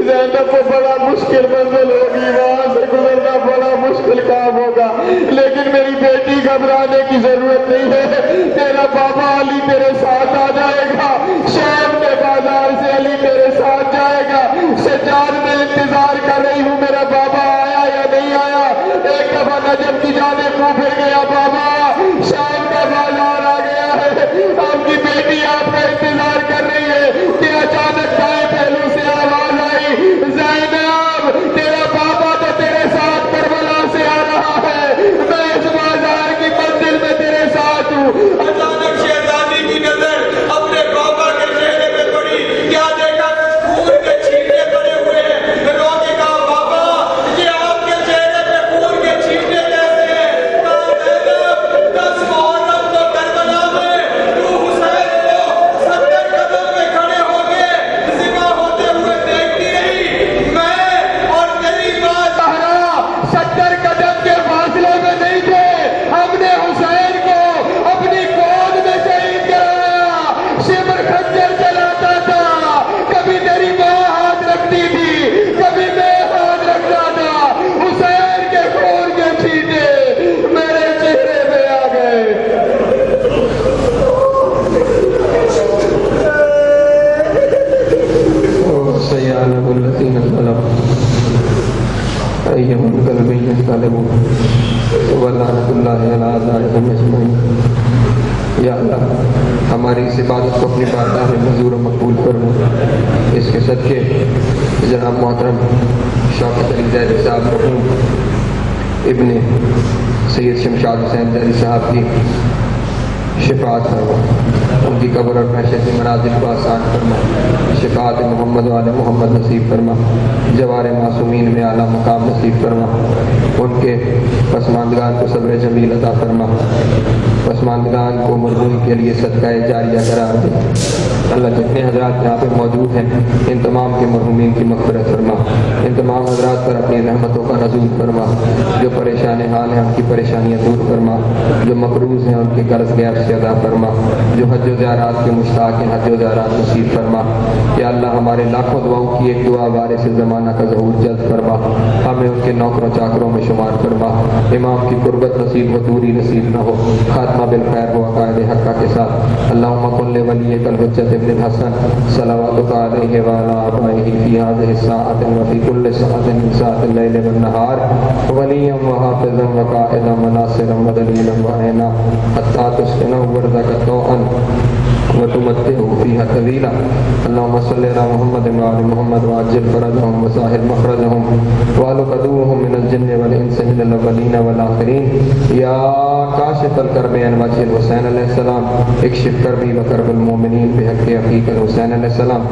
زینب کو بڑا مشکل منزل ہوگی، وہاں سے گزرنا بڑا مشکل کام ہوگا، لیکن میری بیٹی گھبرانے کی ضرورت نہیں ہے، تیرا بابا علی تیرے ساتھ آ جائے گا، شام کے بازار سے علی تیرے ساتھ جائے گا۔ سجاد، میں انتظار کر رہی ہوں میرا بابا آیا یا نہیں آیا۔ ایک دفعہ نجف کی جانب منہ پھر گیا، بابا شام کا بازار آ گیا ہے، آپ کی بیٹی آپ کا انتظار کر رہی ہے کہ اچانک دائیں پہلو سے آواز آئی، زینب تیرا بابا تو تیرے ساتھ کربلا سے آ رہا ہے، میں اس بازار کی منزل میں تیرے ساتھ ہوں۔ اچانک شہزادی کی نظر اپنے بابا کے چہرے پہ پڑی، کیا دیکھا خون کے چھینٹے پڑے ہوئے ہیں، رو کے کہا بابا یہ آپ کے چہرے پہ خون کے چھینٹے کیسے ہیں؟ کہا زینب 10 محرم تو کربلا میں تو حسین کو 70 قدم پہ کھڑے ہو کے ذبح ہوتے ہوئے دیکھتی رہی، میں اور تیری ماں زہرا 70 قدم کے فاصلے میں نہیں تھے، ہم نے حسین کو اپنی گود میں شہید کرایا، شمر خنجر چلاتا تھا، کبھی تیری ماں ہاتھ رکھتی تھی، کبھی میں ہاتھ رکھتا تھا، حسین کے خون کے چھینٹے میرے چہرے پہ آ گئے۔ سیالہ الذین ظلموا ایہم القلب ینقلبون ولعنۃ اللہ علی اعدائہم اجمعین۔ یا اللہ، ہماری اس عبادت کو اپنی بارگاہ میں منظور و مقبول فرما۔ اس کے صدقے جناب محترم شوکت علی زیدی صاحب مرحوم ابن سید شمشاد حسین زیدی صاحب کی شفاعت فرما، ان کی قبر اور محشر کے منازل کو آسان فرما، شفاعت محمد والے محمد نصیب فرما، جوار معصومین میں اعلیٰ مقام نصیب فرما، ان کے پسماندگان کو صبر جمیل عطا فرما، پسماندگان کو مرحوم کے لیے صدقہ جاریہ قرار دے۔ اللہ، جتنے حضرات یہاں پہ موجود ہیں ان تمام کے مرحومین کی مغفرت فرما، ان تمام حضرات پر اپنی رحمتوں کا نزول فرما، جو پریشان حال ہیں ان کی پریشانیاں دور فرما، جو مقروض ہیں ان کے قرض غیب سے ادا فرما، جو حج و زیارات کے مشتاق ہیں حج و زیارات نصیب فرما۔ یا اللہ، ہمارے لاکھوں دعاؤں کی ایک دعا وارث زمانہ کا ظہور جلد فرما، ہمیں ان کے نوکروں چاکروں میں شمار فرما، امام کی قربت نصیب ہو، دوری نصیب نہ ہو، خاتمہ بالخیر ہو عقائد حقہ کے ساتھ۔ اللہم کن لولیک الحجۃ ابن الحسن صلواتک علیہ وعلی آبائہ فی ہذہ الساعۃ وفی کل ساعۃ من ساعات اللیل والنہار ولیا وحافظا وقائدا وناصرا ودلیلا وعینا حتی تسکنہ ورزق طوعا وتمتعه فيها طويلا۔ اللهم صل على محمد وعلى محمد وعجل فرجهم وساهل مخرجهم وعلى عدوهم من الجن والانس من الاولين والاخرين۔ یا کاشف الکرب عن وجه الحسین علیہ السلام اکشف کربی وکرب المؤمنین بحق عقیق الحسین علیہ السلام۔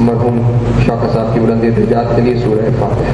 مرحوم شوکت صاحب کی بلندی درجات کے لیے سورہ فاتحہ۔